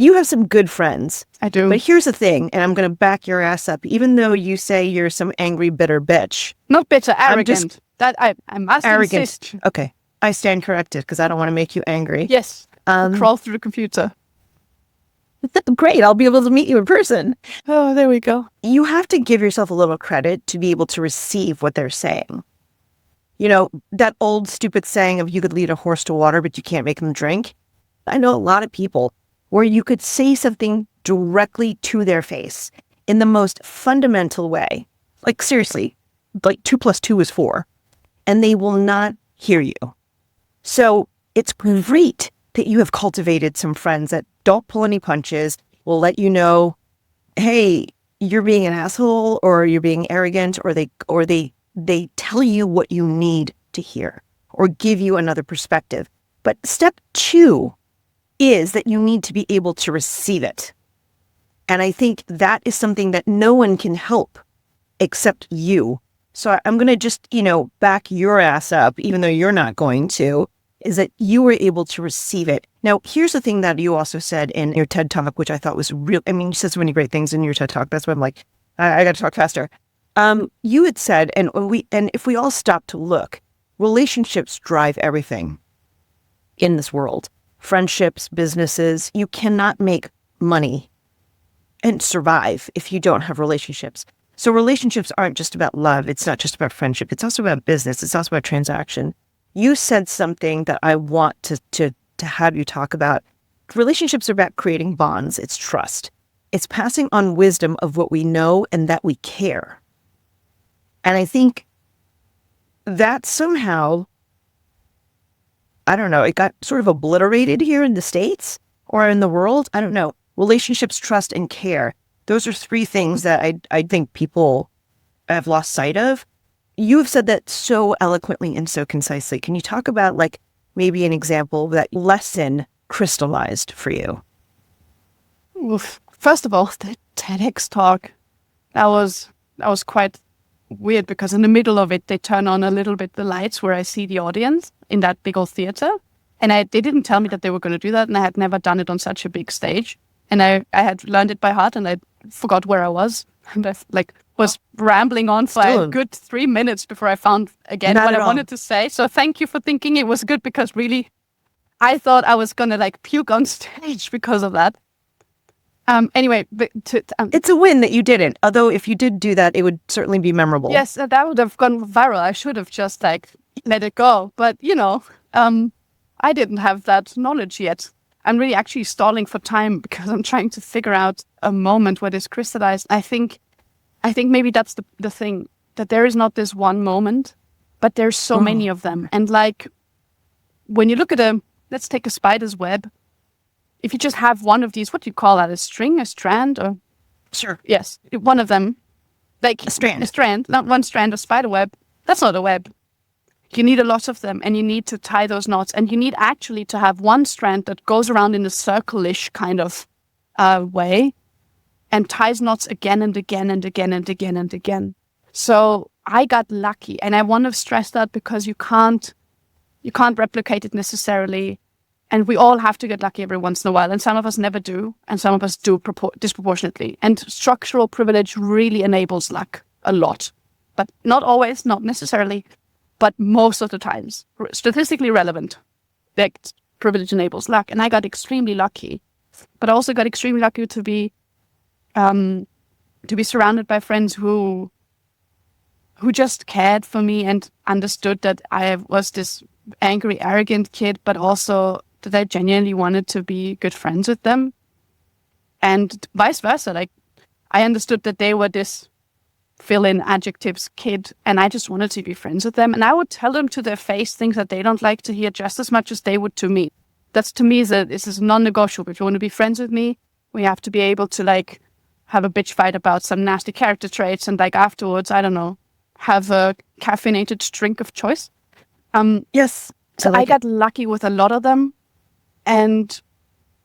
You have some good friends. I do. But here's the thing, and I'm going to back your ass up, even though you say you're some angry, bitter bitch. Not bitter, arrogant. I must arrogant. insist. Okay. I stand corrected because I don't want to make you angry. Yes. Crawl through the computer. Great. I'll be able to meet you in person. Oh, there we go. You have to give yourself a little credit to be able to receive what they're saying. You know, that old stupid saying of you could lead a horse to water, but you can't make them drink. I know a lot of people where you could say something directly to their face in the most fundamental way. Like, seriously, like 2 + 2 is 4. And they will not hear you. So it's great that you have cultivated some friends that don't pull any punches, will let you know, hey, you're being an asshole, or you're being arrogant, or they tell you what you need to hear, or give you another perspective. But step 2 is that you need to be able to receive it. And I think that is something that no one can help except you. So I'm going to just, back your ass up, even though you're not going to, is that you were able to receive it. Now, here's the thing that you also said in your TED Talk, which I thought was real. I mean, you said so many great things in your TED Talk. That's why I'm like, I got to talk faster. You had said, and if we all stop to look, relationships drive everything in this world. Friendships, businesses, you cannot make money and survive if you don't have relationships. So relationships aren't just about love. It's not just about friendship. It's also about business. It's also about transaction. You said something that I want to have you talk about. Relationships are about creating bonds. It's trust. It's passing on wisdom of what we know and that we care. And I think that somehow, I don't know, it got sort of obliterated here in the States or in the world. I don't know. Relationships, trust, and care. Those are 3 things that I think people have lost sight of. You have said that so eloquently and so concisely. Can you talk about maybe an example of that lesson crystallized for you? Oof. First of all, the TEDx talk, that was quite weird, because in the middle of it, they turn on a little bit the lights where I see the audience in that big old theater. And they didn't tell me that they were going to do that. And I had never done it on such a big stage. And I had learned it by heart, and I forgot where I was. And I was rambling on for a good 3 minutes before I found again what I wanted to say. So thank you for thinking it was good, because really, I thought I was going to puke on stage because of that. Anyway, it's a win that you didn't. Although if you did do that, it would certainly be memorable. Yes, that would have gone viral. I should have just let it go. But I didn't have that knowledge yet. I'm really actually stalling for time because I'm trying to figure out a moment where this crystallized. I think maybe that's the thing, that there is not this one moment, but there's so many of them. And when you look at let's take a spider's web. If you just have one of these, what do you call that? A string, a strand, or? Sure. Yes, one of them. A strand, not one strand of spider web. That's not a web. You need a lot of them, and you need to tie those knots, and you need actually to have one strand that goes around in a circle-ish kind of way and ties knots again and again and again and again and again. So I got lucky, and I want to stress that because you can't replicate it necessarily, and we all have to get lucky every once in a while, and some of us never do, and some of us do disproportionately. And structural privilege really enables luck a lot, but not always, not necessarily. But most of the times, statistically relevant, that privilege enables luck. And I got extremely lucky, but I also got extremely lucky to be surrounded by friends who just cared for me and understood that I was this angry, arrogant kid, but also that I genuinely wanted to be good friends with them, and vice versa. I understood that they were this fill-in adjectives kid, and I just wanted to be friends with them. And I would tell them to their face things that they don't like to hear just as much as they would to me. That's, to me, this is non-negotiable. If you want to be friends with me, We have to be able to like have a bitch fight about some nasty character traits and like afterwards, I don't know, have a caffeinated drink of choice. Yes. So I got lucky with a lot of them. And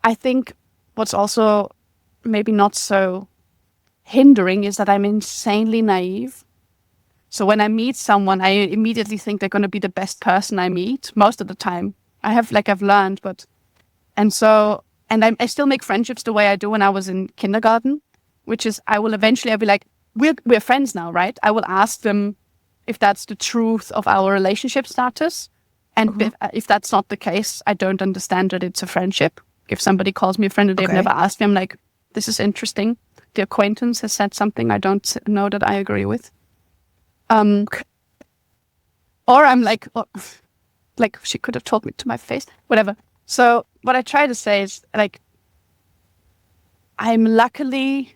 I think what's also maybe not so hindering is that I'm insanely naive. So when I meet someone, I immediately think they're going to be the best person I meet most of the time. I've learned, and I still make friendships the way I do when I was in kindergarten, which is I'll be like, we're friends now, right? I will ask them if that's the truth of our relationship status. And if that's not the case, I don't understand that it's a friendship. If somebody calls me a friend and they've never asked me, I'm like, this is interesting. The acquaintance has said something I don't know that I agree with. Or I'm like, oh, like she could have told me to my face, whatever. So what I try to say is like, I'm luckily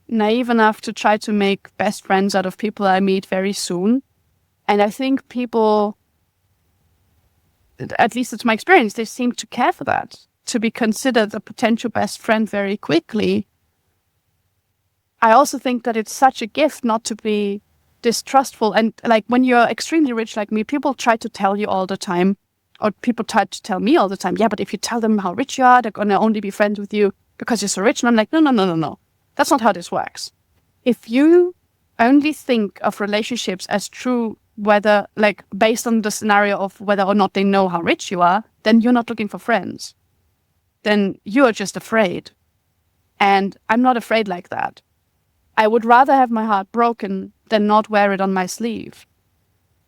naive enough to try to make best friends out of people I meet very soon. And I think people, at least it's my experience, they seem to care for that, to be considered a potential best friend very quickly. I also think that it's such a gift not to be distrustful. And like when you're extremely rich like me, people try to tell you all the time, or people try to tell me all the time, yeah, but if you tell them how rich you are, they're going to only be friends with you because you're so rich. And I'm like, no. That's not how this works. If you only think of relationships as true, whether like based on the scenario of whether or not they know how rich you are, then you're not looking for friends. Then you are just afraid. And I'm not afraid like that. I would rather have my heart broken than not wear it on my sleeve.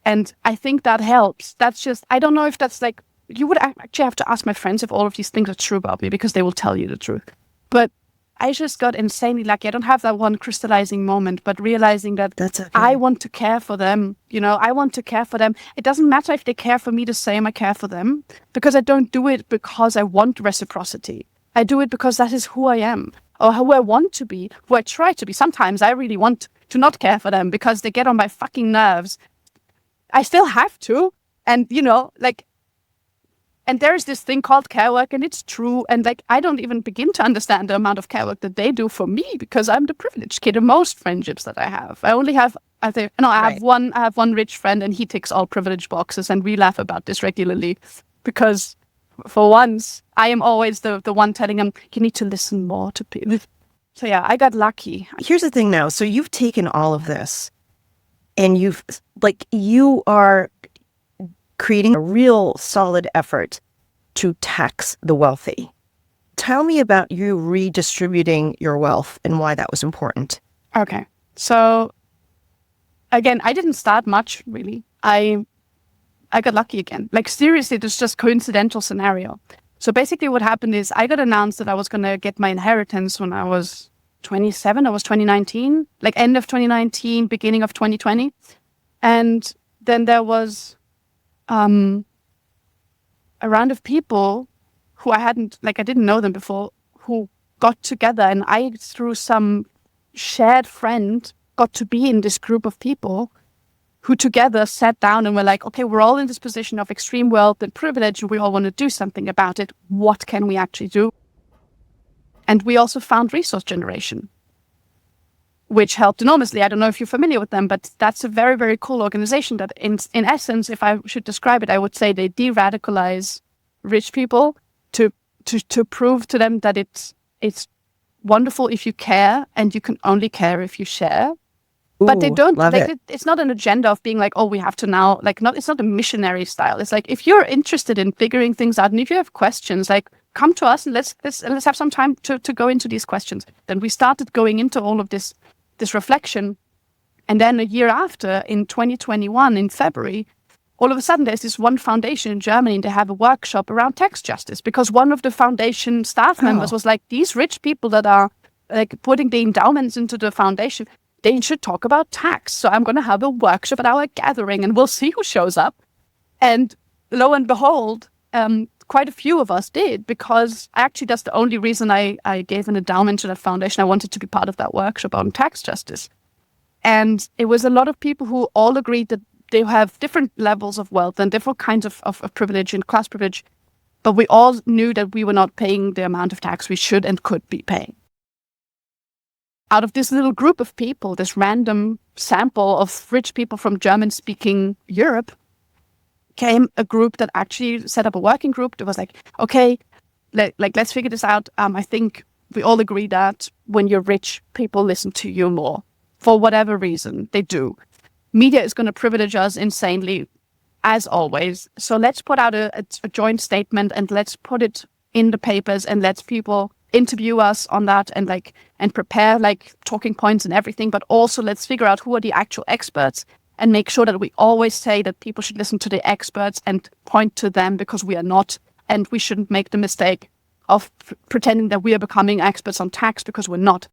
And I think that helps. That's just, I don't know if that's like, you would actually have to ask my friends if all of these things are true about me, because they will tell you the truth. But I just got insanely lucky. I don't have that one crystallizing moment, but realizing that that's okay. I want to care for them. You know, I want to care for them. It doesn't matter if they care for me the same I care for them, because I don't do it because I want reciprocity. I do it because that is who I am, or who I want to be, who I try to be. Sometimes I really want to not care for them because they get on my fucking nerves. I still have to. And, you know, like, and there's this thing called care work, and it's true. And like, I don't even begin to understand the amount of care work that they do for me, because I'm the privileged kid in most friendships that I have. I only have, I have one rich friend, and he ticks all privilege boxes, and we laugh about this regularly, because for once I am always the one telling him, you need to listen more to people. So yeah, I got lucky. Here's the thing now. So you've taken all of this, and you are creating a real solid effort to tax the wealthy. Tell me about you redistributing your wealth and why that was important. Okay. So again, I didn't start much, really. I got lucky again. Like seriously, this is just coincidental scenario. So basically what happened is I got announced that I was going to get my inheritance when I was 27. I was 2019, like end of 2019, beginning of 2020. And then there was a round of people who I didn't know them before, who got together, and I, through some shared friend, got to be in this group of people who together sat down and were like, okay, we're all in this position of extreme wealth and privilege, and we all want to do something about it. What can we actually do? And we also found resource generation, which helped enormously. I don't know if you're familiar with them, but that's a very, very cool organization that in essence, if I should describe it, I would say they de-radicalize rich people to prove to them that it's wonderful if you care, and you can only care if you share. Ooh, but they don't, love like, it. It's not an agenda of being like, oh, we have to now, like, not, it's not a missionary style. It's like, if you're interested in figuring things out, and if you have questions, like, come to us and let's have some time to go into these questions. Then we started going into all of this reflection. And then a year after, in 2021, in February, all of a sudden there's this one foundation in Germany, and they have a workshop around tax justice, because one of the foundation staff members was like, these rich people that are like putting the endowments into the foundation, they should talk about tax. So I'm going to have a workshop at our gathering, and we'll see who shows up. And lo and behold, quite a few of us did, because actually that's the only reason I gave an endowment to that foundation. I wanted to be part of that workshop on tax justice. And it was a lot of people who all agreed that they have different levels of wealth and different kinds of privilege and class privilege, but we all knew that we were not paying the amount of tax we should and could be paying. out of this little group of people, this random sample of rich people from German-speaking Europe, came a group that actually set up a working group that was like, okay, let's figure this out. I think we all agree that when you're rich, people listen to you more. For whatever reason, they do. Media is going to privilege us insanely, as always. So let's put out a joint statement and let's put it in the papers and let people interview us on that and prepare talking points and everything. But also let's figure out who are the actual experts and make sure that we always say that people should listen to the experts and point to them, because we are not. And we shouldn't make the mistake of pretending that we are becoming experts on tax, because we're not.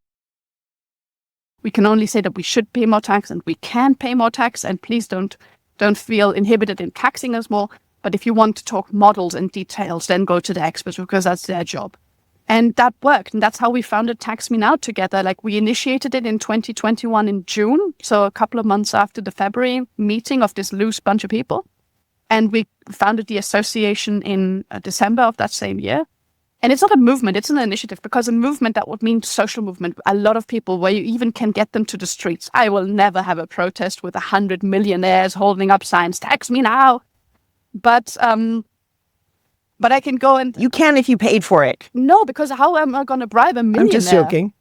We can only say that we should pay more tax and we can pay more tax, and please don't feel inhibited in taxing us more. But if you want to talk models and details, then go to the experts, because that's their job. And that worked. And that's how we founded Tax Meow together. We initiated it in 2021 in June, so a couple of months after the February meeting of this loose bunch of people. And we founded the association in December of that same year. And it's not a movement, it's an initiative, because a movement, that would mean social movement. A lot of people, where you even can get them to the streets. I will never have a protest with 100 millionaires holding up signs, tax me now. But I can go and... You can if you paid for it. No, because how am I going to bribe a millionaire? I'm just joking.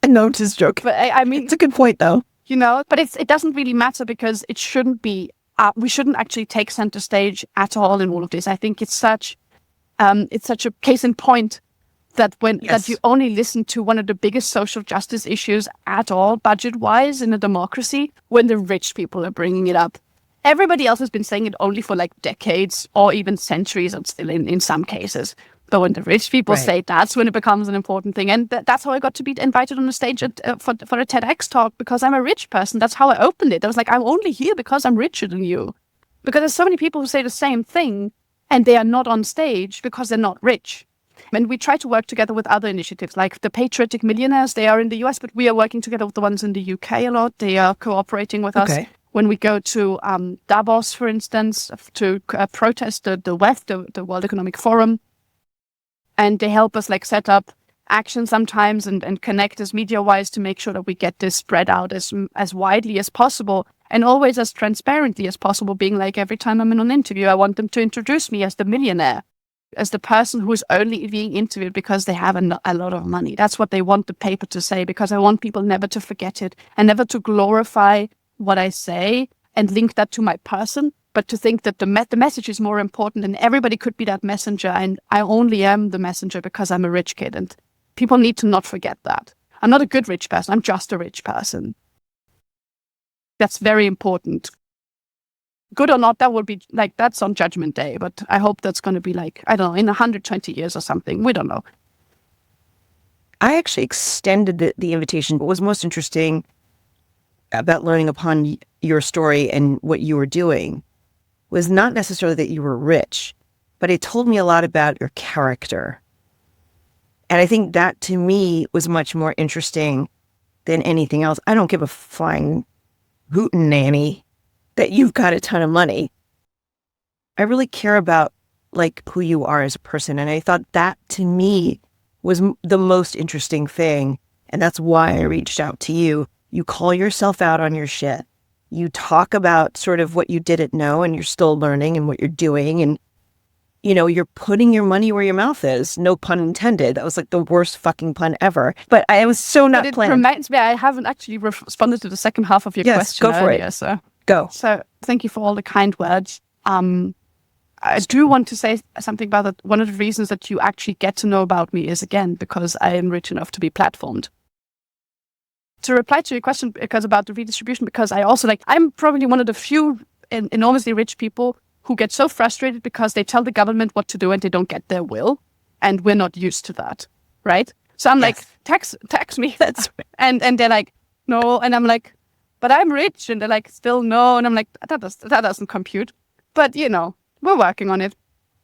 No, I'm just joking. But I mean... It's a good point, though. But it doesn't really matter, because it shouldn't be... we shouldn't actually take center stage at all in all of this. I think it's such a case in point that that you only listen to one of the biggest social justice issues at all, budget-wise, in a democracy, when the rich people are bringing it up. Everybody else has been saying it only for decades or even centuries, and still in some cases. But when the rich people say it, that's when it becomes an important thing. And that's how I got to be invited on the stage for a TEDx talk, because I'm a rich person. That's how I opened it. I was like, I'm only here because I'm richer than you. Because there's so many people who say the same thing, and they are not on stage because they're not rich. And we try to work together with other initiatives, like the Patriotic Millionaires. They are in the US, but we are working together with the ones in the UK a lot. They are cooperating with us. When we go to Davos, for instance, to protest the WEF, the World Economic Forum, and they help us set up action sometimes and connect us media-wise to make sure that we get this spread out as widely as possible, and always as transparently as possible, being every time I'm in an interview, I want them to introduce me as the millionaire, as the person who is only being interviewed because they have a lot of money. That's what they want the paper to say, because I want people never to forget it and never to glorify what I say and link that to my person, but to think that the message is more important, and everybody could be that messenger, and I only am the messenger because I'm a rich kid. And people need to not forget that. I'm not a good rich person, I'm just a rich person. That's very important. Good or not, that will be that's on Judgment Day, but I hope that's going to be I don't know, in 120 years or something. We don't know. I actually extended the invitation. What was most interesting about learning upon your story and what you were doing was not necessarily that you were rich, but it told me a lot about your character. And I think that, to me, was much more interesting than anything else. I don't give a flying hootenanny that you've got a ton of money. I really care about who you are as a person. And I thought that, to me, was the most interesting thing. And that's why I reached out to you. You call yourself out on your shit. You talk about sort of what you didn't know, and you're still learning, and what you're doing. And, you're putting your money where your mouth is. No pun intended. That was the worst fucking pun ever. But I was so not planned. It reminds me, I haven't actually responded to the second half of your question. Yes, go for earlier, it. So. Go. So thank you for all the kind words. I do want to say something about that. One of the reasons that you actually get to know about me is, again, because I am rich enough to be platformed. To reply to your question, because about the redistribution, because I also I'm probably one of the few enormously rich people who get so frustrated because they tell the government what to do and they don't get their will, and we're not used to that, right? So I'm tax me, and they're no, and I'm but I'm rich, and they're still no, and I'm that doesn't compute, but we're working on it.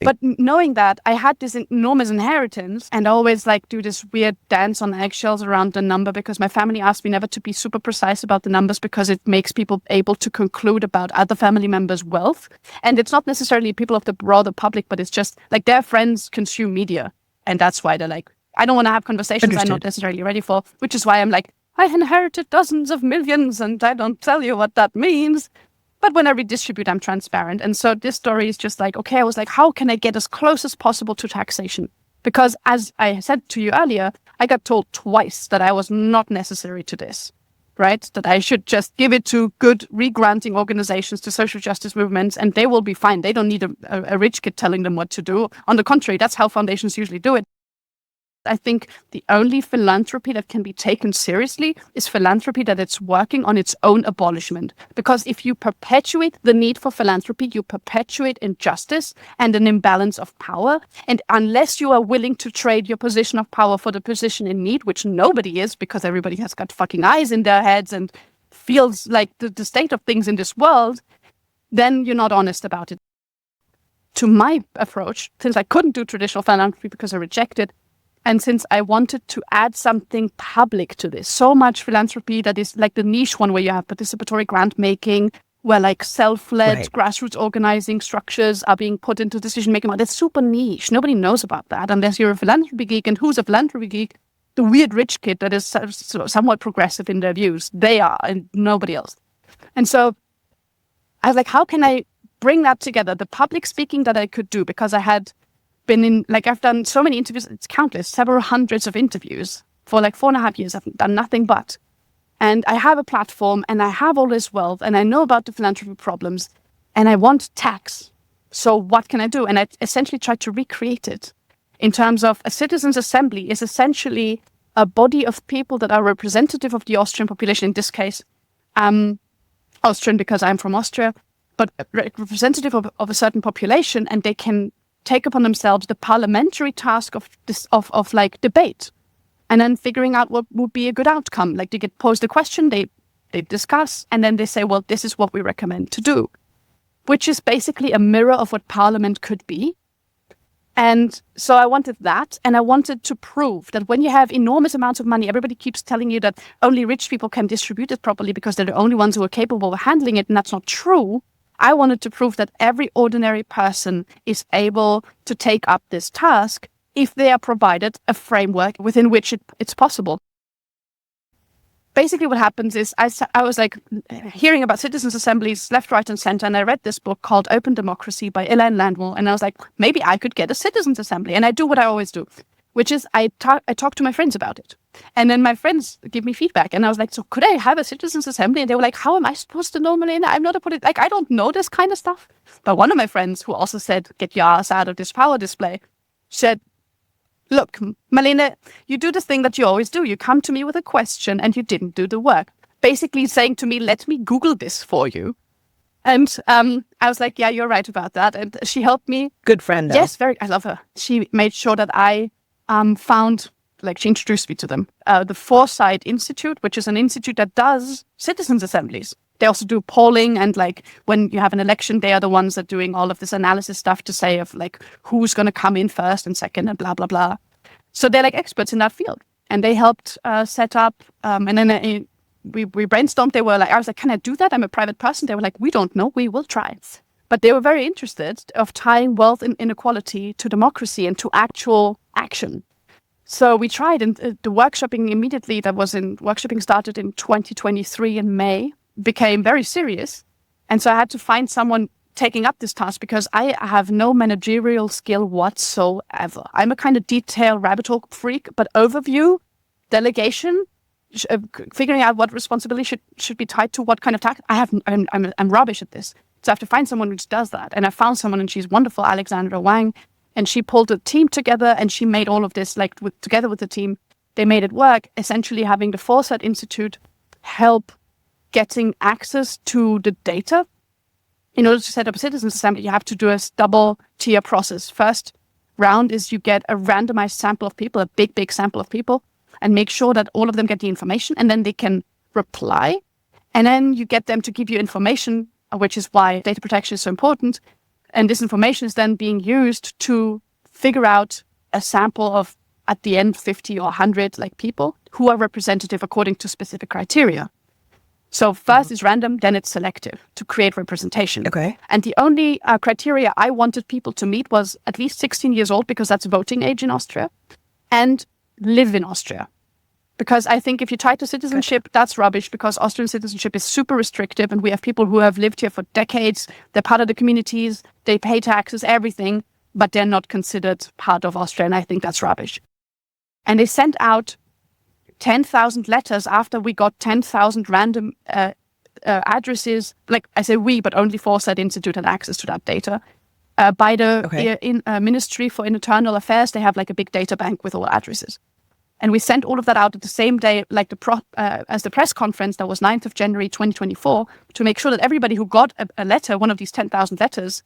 But knowing that, I had this enormous inheritance, and I always do this weird dance on eggshells around the number, because my family asked me never to be super precise about the numbers, because it makes people able to conclude about other family members' wealth. And it's not necessarily people of the broader public, but it's just their friends consume media. And that's why they're I don't want to have conversations I'm Understood. not necessarily ready for, which is why I'm like, I inherited dozens of millions and I don't tell you what that means. But when I redistribute, I'm transparent. And so this story is just like, okay, I was like, how can I get as close as possible to taxation? Because as I said to you earlier, I got told twice that I was not necessary to this, right? That I should just give it to good re-granting organizations, to social justice movements, and they will be fine. They don't need a rich kid telling them what to do. On the contrary, that's how foundations usually do it. I think the only philanthropy that can be taken seriously is philanthropy that it's working on its own abolishment. Because if you perpetuate the need for philanthropy, you perpetuate injustice and an imbalance of power. And unless you are willing to trade your position of power for the position in need, which nobody is because everybody has got fucking eyes in their heads and feels like the state of things in this world, then you're not honest about it. To my approach, since I couldn't do traditional philanthropy because I rejected, and since I wanted to add something public to this, so much philanthropy that is like the niche one where you have participatory grant making, where like self-led grassroots organizing structures are being put into decision making. That's super niche. Nobody knows about that unless you're a philanthropy geek. And who's a philanthropy geek? The weird rich kid that is somewhat progressive in their views. They are, and nobody else. And so I was like, how can I bring that together? The public speaking that I could do, because I had been in, like, I've done so many interviews, it's countless, several hundreds of interviews for like 4.5 years. I've done nothing but. And I have a platform and I have all this wealth and I know about the philanthropy problems and I want tax. So what can I do? And I essentially tried to recreate it in terms of a citizens' assembly is essentially a body of people that are representative of the Austrian population, in this case, Austrian because I'm from Austria, but representative of a certain population, and they can take upon themselves the parliamentary task of this of like debate, and then figuring out what would be a good outcome. Like they get posed a question, they discuss, and then they say, well, this is what we recommend to do, which is basically a mirror of what parliament could be. And so I wanted that, and I wanted to prove that when you have enormous amounts of money, everybody keeps telling you that only rich people can distribute it properly because they're the only ones who are capable of handling it, and that's not true. I wanted to prove that every ordinary person is able to take up this task if they are provided a framework within which it's possible. Basically what happens is I was like hearing about citizens' assemblies left, right, and center, and I read this book called Open Democracy by Elaine Landwell, and I was like, maybe I could get a citizens' assembly. And I do what I always do, which is I talk to my friends about it. And then my friends give me feedback. And I was like, so could I have a citizens' assembly? And they were like, how am I supposed to know, Marlene? I'm not a politician. Like, I don't know this kind of stuff. But one of my friends who also said, get your ass out of this power display, said, look, Marlene, you do the thing that you always do. You come to me with a question and you didn't do the work. Basically saying to me, let me Google this for you. And I was like, yeah, you're right about that. And she helped me. Good friend, though. Yes, I love her. She made sure that I found, like, she introduced me to them. The Foresight Institute, which is an institute that does citizens' assemblies. They also do polling, and like when you have an election, they are the ones that are doing all of this analysis stuff to say of like who's going to come in first and second and blah, blah, blah. So they're like experts in that field. And they helped set up, and then we brainstormed. They were like, I was like, can I do that? I'm a private person. They were like, we don't know, we will try. But they were very interested of tying wealth and inequality to democracy and to actual action. So we tried, and the workshopping immediately workshopping started in 2023 in May, became very serious. And so I had to find someone taking up this task because I have no managerial skill whatsoever. I'm a kind of detail rabbit hole freak, but overview, delegation, figuring out what responsibility should be tied to what kind of task, I'm rubbish at this. So I have to find someone who does that. And I found someone, and she's wonderful, Alexandra Wang. And she pulled a team together, and she made all of this, like together with the team, they made it work, essentially having the Foresight Institute help getting access to the data. In order to set up a citizens' assembly, you have to do a double tier process. First round is you get a randomized sample of people, a big sample of people, and make sure that all of them get the information, and then they can reply. And then you get them to give you information, which is why data protection is so important. And this information is then being used to figure out a sample of, at the end, 50 or 100 like people who are representative according to specific criteria. So first is random, then it's selective to create representation. Okay. And the only criteria I wanted people to meet was at least 16 years old, because that's voting age in Austria, and live in Austria. Because I think if you tie to citizenship, that's rubbish, because Austrian citizenship is super restrictive, and we have people who have lived here for decades. They're part of the communities, they pay taxes, everything, but they're not considered part of Austria, and I think that's rubbish. And they sent out 10,000 letters after we got 10,000 random addresses. Like I say we, but only Foresight Institute had access to that data. By the Ministry for Internal Affairs, they have like a big data bank with all addresses. And we sent all of that out at the same day, like as the press conference that was 9th of January 2024, to make sure that everybody who got a letter, one of these 10,000 letters,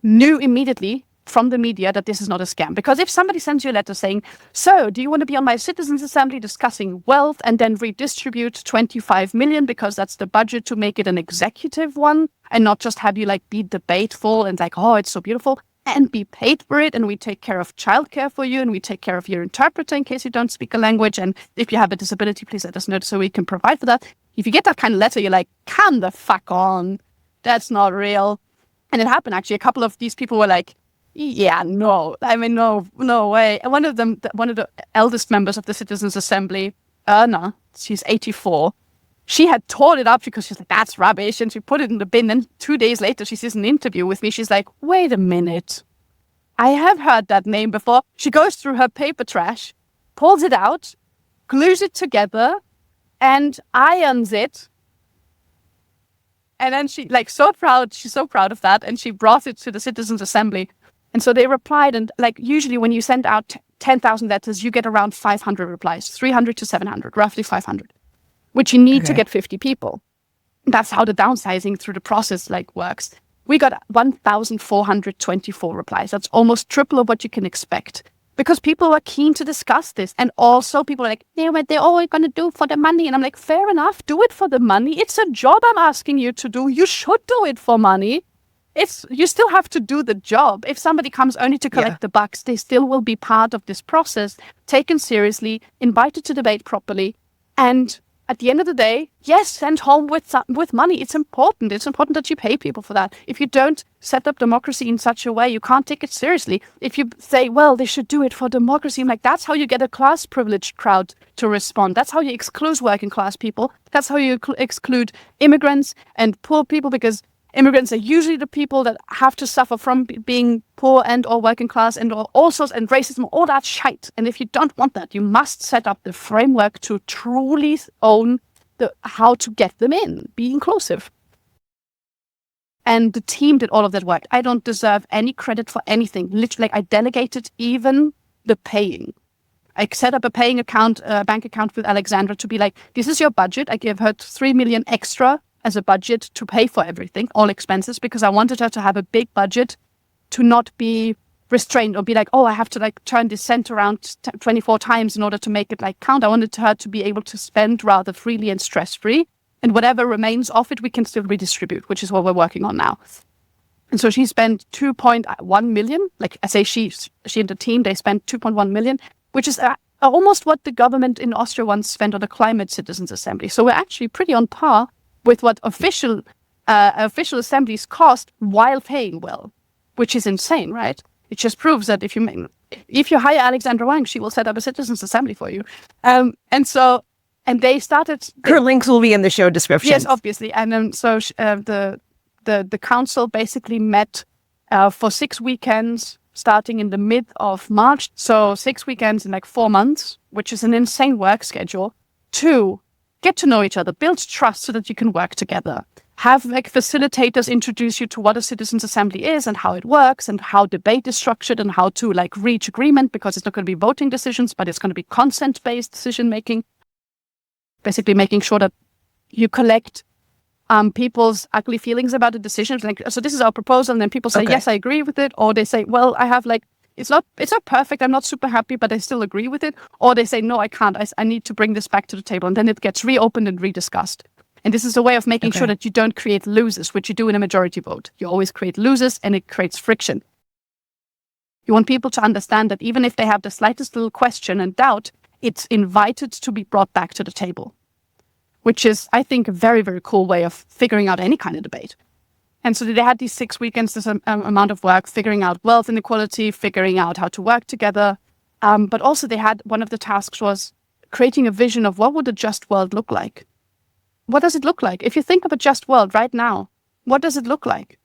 knew immediately from the media that this is not a scam. Because if somebody sends you a letter saying, so do you want to be on my citizens assembly discussing wealth and then redistribute 25 million because that's the budget to make it an executive one and not just have you like be debateful and like, oh, it's so beautiful, and be paid for it, and we take care of childcare for you, and we take care of your interpreter in case you don't speak a language, and if you have a disability, please let us know so we can provide for that. If you get that kind of letter, you're like, come the fuck on. That's not real. And it happened, actually. A couple of these people were like, yeah, no. I mean, no way. And one of the eldest members of the Citizens Assembly, Erna, she's 84, she had torn it up because she's like, that's rubbish. And she put it in the bin. And 2 days later, she sees an interview with me. She's like, wait a minute. I have heard that name before. She goes through her paper trash, pulls it out, glues it together, and irons it. And then she, like, so proud. She's so proud of that. And she brought it to the Citizens Assembly. And so they replied. And, like, usually when you send out 10,000 letters, you get around 500 replies, 300 to 700, roughly 500. Which you need to get 50 people. That's how the downsizing through the process like works. We got 1,424 replies. That's almost triple of what you can expect. Because people were keen to discuss this. And also people are like, yeah, but they're all going to do for the money. And I'm like, fair enough, do it for the money. It's a job I'm asking you to do. You should do it for money. You still have to do the job. If somebody comes only to collect the bucks, they still will be part of this process, taken seriously, invited to debate properly, and at the end of the day, yes, send home with money. It's important. It's important that you pay people for that. If you don't set up democracy in such a way, you can't take it seriously. If you say, well, they should do it for democracy, I'm like, that's how you get a class privileged crowd to respond. That's how you exclude working class people. That's how you exclude immigrants and poor people, because immigrants are usually the people that have to suffer from being poor and or working class and all sorts, and racism, all that shite. And if you don't want that, you must set up the framework to truly own how to get them in, be inclusive. And the team did all of that work. I don't deserve any credit for anything. Literally, I delegated even the paying. I set up a paying account, bank account with Alexandra to be like, this is your budget. I gave her 3 million extra as a budget to pay for everything, all expenses, because I wanted her to have a big budget to not be restrained or be like, oh, I have to like turn this cent around 24 times in order to make it like count. I wanted her to be able to spend rather freely and stress-free, and whatever remains of it, we can still redistribute, which is what we're working on now. And so she spent 2.1 million. Like I say, she and the team, they spent 2.1 million, which is almost what the government in Austria once spent on the Climate Citizens Assembly. So we're actually pretty on par with what official assemblies cost while paying well, which is insane, right? It just proves that if you hire Alexandra Wang, she will set up a citizens assembly for you. And they started. Her links will be in the show description. Yes, obviously. And so the council basically met for 6 weekends starting in the mid of March. So 6 weekends in like 4 months, which is an insane work schedule. To get to know each other, build trust so that you can work together. Have like facilitators introduce you to what a citizens assembly is and how it works and how debate is structured and how to like reach agreement, because it's not going to be voting decisions, but it's going to be consent-based decision making. Basically making sure that you collect people's ugly feelings about the decisions. Like, so this is our proposal, and then people say, yes, I agree with it. Or they say, well, I have like, it's not perfect. I'm not super happy, but I still agree with it. Or they say, no, I can't. I need to bring this back to the table. And then it gets reopened and rediscussed. And this is a way of making sure that you don't create losers, which you do in a majority vote. You always create losers, and it creates friction. You want people to understand that even if they have the slightest little question and doubt, it's invited to be brought back to the table, which is, I think, a very, very cool way of figuring out any kind of debate. And so they had these 6 weekends, this amount of work, figuring out wealth inequality, figuring out how to work together, But also they had, one of the tasks was creating a vision of what would a just world look like? What does it look like? If you think of a just world right now, what does it look like?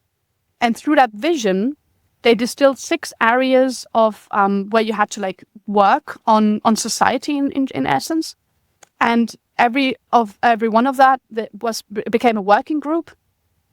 And through that vision, they distilled 6 areas of where you had to like work on society in essence. And every one of that became a working group.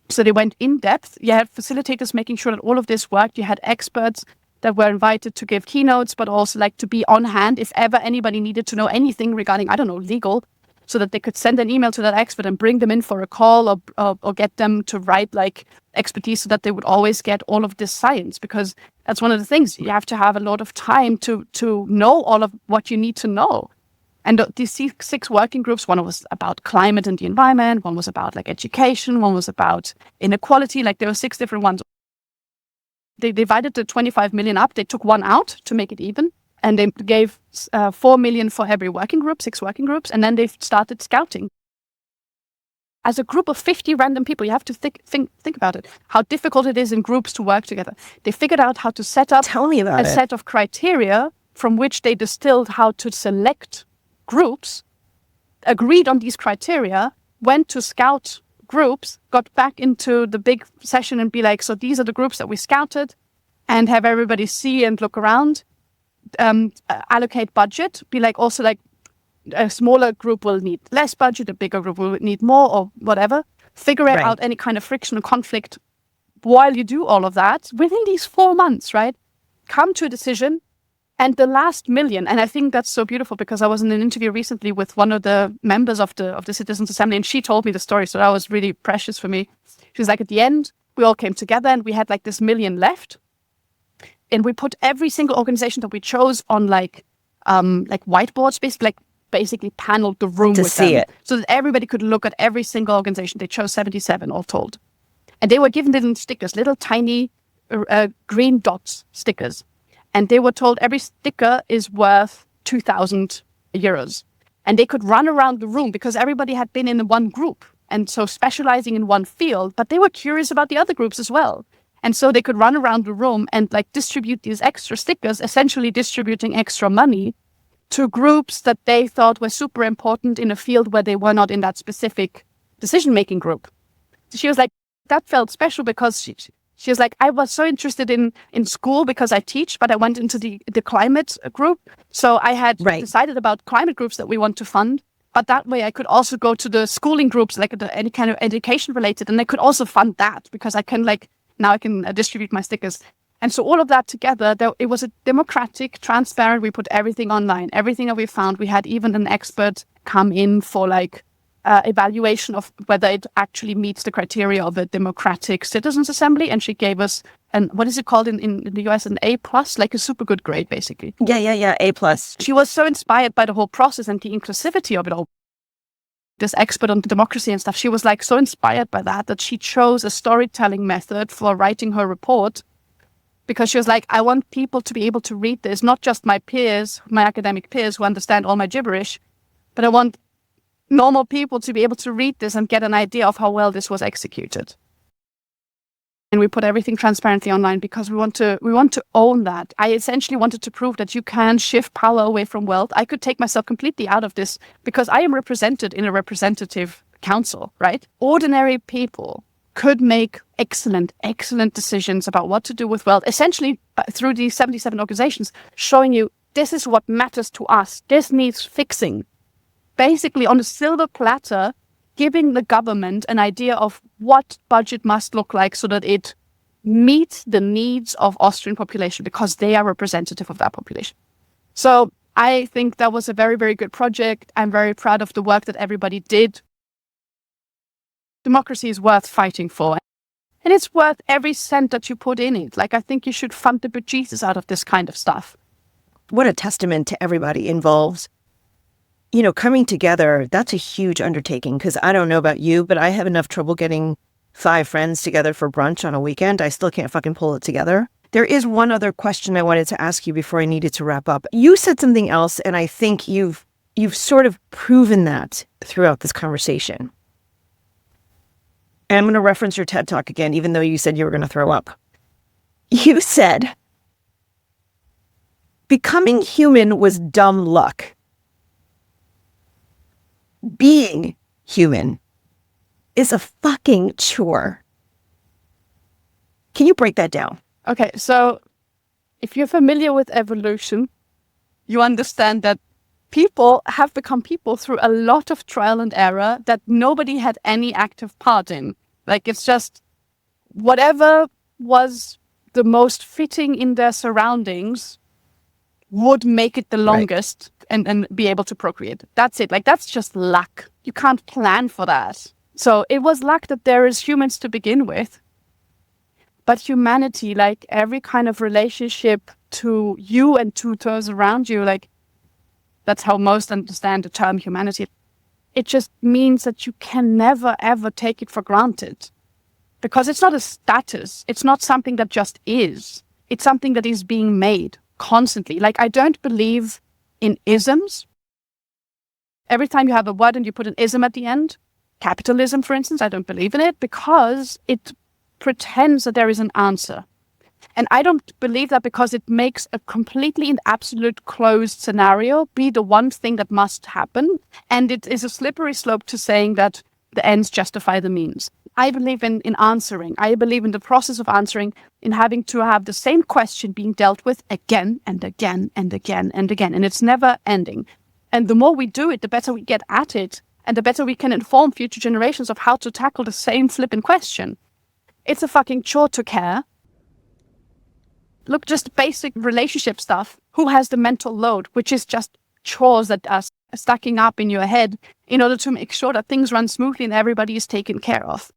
So they went in depth. You had facilitators making sure that all of this worked. You had experts that were invited to give keynotes, but also like to be on hand if ever anybody needed to know anything regarding, I don't know, legal, so that they could send an email to that expert and bring them in for a call or get them to write like expertise so that they would always get all of this science, because that's one of the things. You have to have a lot of time to know all of what you need to know. And these 6 working groups, one was about climate and the environment, one was about like education, one was about inequality. Like there were 6 different ones. They divided the 25 million up. They took one out to make it even. And they gave 4 million for every working group, 6 working groups. And then they started scouting. As a group of 50 random people, you have to think about it, how difficult it is in groups to work together. They figured out how to set up a set of criteria from which they distilled how to select groups, agreed on these criteria, went to scout groups, got back into the big session and be like, so these are the groups that we scouted, and have everybody see and look around, allocate budget, be like, also like a smaller group will need less budget, a bigger group will need more or whatever. Figure out any kind of friction or conflict while you do all of that within these 4 months, right? Come to a decision. And the last million, and I think that's so beautiful because I was in an interview recently with one of the members of the Citizens Assembly, and she told me the story, so that was really precious for me. She was like, at the end, we all came together and we had like this million left, and we put every single organization that we chose on like whiteboards, basically paneled the room to with see them, it, so that everybody could look at every single organization. They chose 77 all told, and they were given little stickers, little tiny green dots stickers. And they were told every sticker is worth 2,000 euros. And they could run around the room because everybody had been in one group. And so specializing in one field, but they were curious about the other groups as well. And so they could run around the room and like distribute these extra stickers, essentially distributing extra money to groups that they thought were super important in a field where they were not in that specific decision-making group. So she was like, that felt special because she was like, I was so interested in school because I teach, but I went into the climate group. So I had decided about climate groups that we want to fund. But that way I could also go to the schooling groups, like any kind of education related. And I could also fund that because I can now I can distribute my stickers. And so all of that together, it was a democratic, transparent. We put everything online, everything that we found. We had even an expert come in for evaluation of whether it actually meets the criteria of a democratic citizens assembly. And she gave us what is it called in the US, an A+, like a super good grade, basically. Yeah, A+. She was so inspired by the whole process and the inclusivity of it all. This expert on democracy and stuff, she was like so inspired by that she chose a storytelling method for writing her report, because she was like, I want people to be able to read this, not just my peers, my academic peers who understand all my gibberish, but I want normal people to be able to read this and get an idea of how well this was executed. And we put everything transparently online because we want to own that. I essentially wanted to prove that you can shift power away from wealth. I could take myself completely out of this because I am represented in a representative council, right? Ordinary people could make excellent decisions about what to do with wealth, essentially through these 77 organizations, showing you this is what matters to us. This needs fixing. Basically, on a silver platter, giving the government an idea of what budget must look like so that it meets the needs of Austrian population, because they are representative of that population. So I think that was a very, very good project. I'm very proud of the work that everybody did. Democracy is worth fighting for. And it's worth every cent that you put in it. I think you should fund the bejesus out of this kind of stuff. What a testament to everybody involved. Coming together, that's a huge undertaking, because I don't know about you, but I have enough trouble getting 5 friends together for brunch on a weekend. I still can't fucking pull it together. There is one other question I wanted to ask you before I needed to wrap up. You said something else, and I think you've sort of proven that throughout this conversation. And I'm going to reference your TED Talk again, even though you said you were going to throw up. You said, Becoming human was dumb luck. Being human is a fucking chore. Can you break that down? Okay, so if you're familiar with evolution, you understand that people have become people through a lot of trial and error that nobody had any active part in. Like, it's just whatever was the most fitting in their surroundings would make it the longest and be able to procreate. That's it. Like, that's just luck. You can't plan for that. So it was luck that there is humans to begin with. But humanity, like every kind of relationship to you and to those around you, like that's how most understand the term humanity. It just means that you can never, ever take it for granted. Because it's not a status. It's not something that just is. It's something that is being made constantly. Like, I don't believe in isms. Every time you have a word and you put an ism at the end, capitalism, for instance, I don't believe in it because it pretends that there is an answer. And I don't believe that because it makes a completely and absolute closed scenario be the one thing that must happen. And it is a slippery slope to saying that the ends justify the means. I believe in answering. I believe in the process of answering, in having to have the same question being dealt with again and again and again and again. And it's never ending. And the more we do it, the better we get at it. And the better we can inform future generations of how to tackle the same flipping question. It's a fucking chore to care. Look, just basic relationship stuff. Who has the mental load, which is just chores that are stacking up in your head in order to make sure that things run smoothly and everybody is taken care of.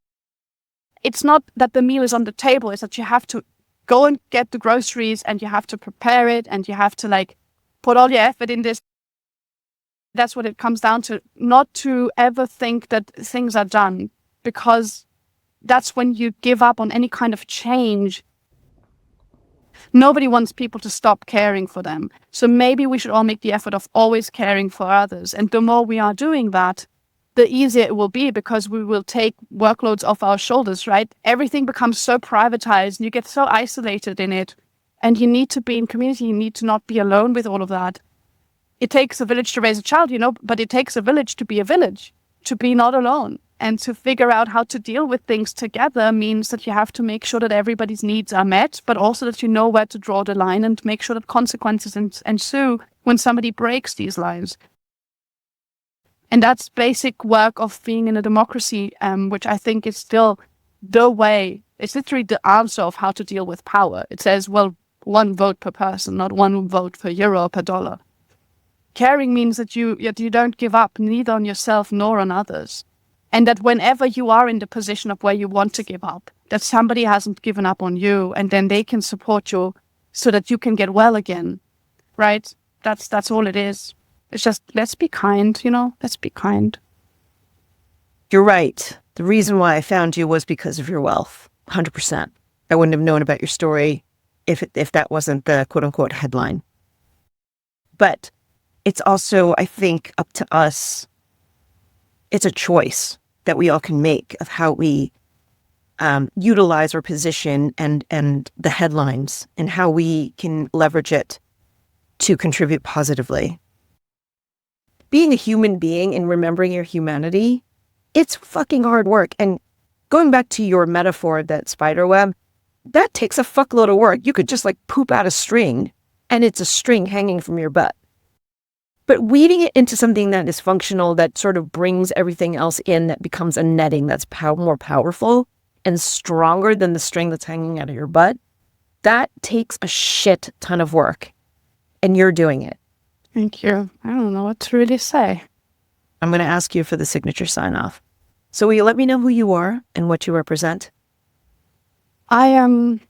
It's not that the meal is on the table. It's that you have to go and get the groceries and you have to prepare it and you have to like put all your effort in this. That's what it comes down to. Not to ever think that things are done, because that's when you give up on any kind of change. Nobody wants people to stop caring for them. So maybe we should all make the effort of always caring for others. And the more we are doing that, the easier it will be, because we will take workloads off our shoulders, right? Everything becomes so privatized and you get so isolated in it. And you need to be in community. You need to not be alone with all of that. It takes a village to raise a child, but it takes a village, to be not alone. And to figure out how to deal with things together means that you have to make sure that everybody's needs are met, but also that you know where to draw the line and make sure that consequences ensue when somebody breaks these lines. And that's basic work of being in a democracy, which I think is still the way. It's literally the answer of how to deal with power. It says, well, 1 vote per person, not 1 vote per euro or per dollar. Caring means that you don't give up neither on yourself nor on others. And that whenever you are in the position of where you want to give up, that somebody hasn't given up on you, and then they can support you so that you can get well again, right? That's all it is. It's just, let's be kind, let's be kind. You're right. The reason why I found you was because of your wealth, 100%. I wouldn't have known about your story if that wasn't the quote-unquote headline. But it's also, I think, up to us. It's a choice that we all can make of how we utilize our position and the headlines, and how we can leverage it to contribute positively. Being a human being and remembering your humanity, it's fucking hard work. And going back to your metaphor, that spider web, that takes a fuckload of work. You could just like poop out a string and it's a string hanging from your butt. But weaving it into something that is functional, that sort of brings everything else in, that becomes a netting that's more powerful and stronger than the string that's hanging out of your butt, that takes a shit ton of work. And you're doing it. Thank you. I don't know what to really say. I'm going to ask you for the signature sign-off. So will you let me know who you are and what you represent? I am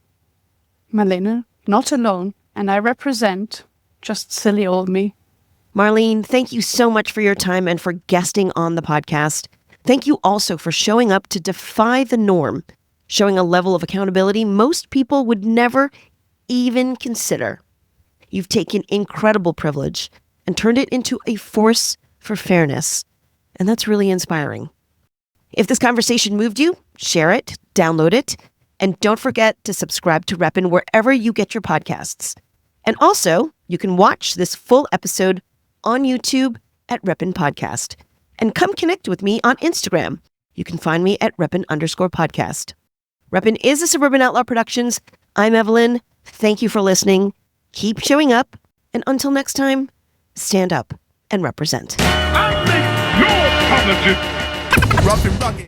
Marlene, not alone, and I represent just silly old me. Marlene, thank you so much for your time and for guesting on the podcast. Thank you also for showing up to defy the norm, showing a level of accountability most people would never even consider. You've taken incredible privilege and turned it into a force for fairness, and that's really inspiring. If this conversation moved you, share it, download it, and don't forget to subscribe to Reppin wherever you get your podcasts. And also, You can watch this full episode on YouTube at Reppin Podcast. And come connect with me on Instagram. You can find me at Reppin_podcast. Reppin is a Suburban Outlaw Productions. I'm Evelyn. Thank you for listening. Keep showing up. And until next time, stand up and represent. I make your politics rough and rugged.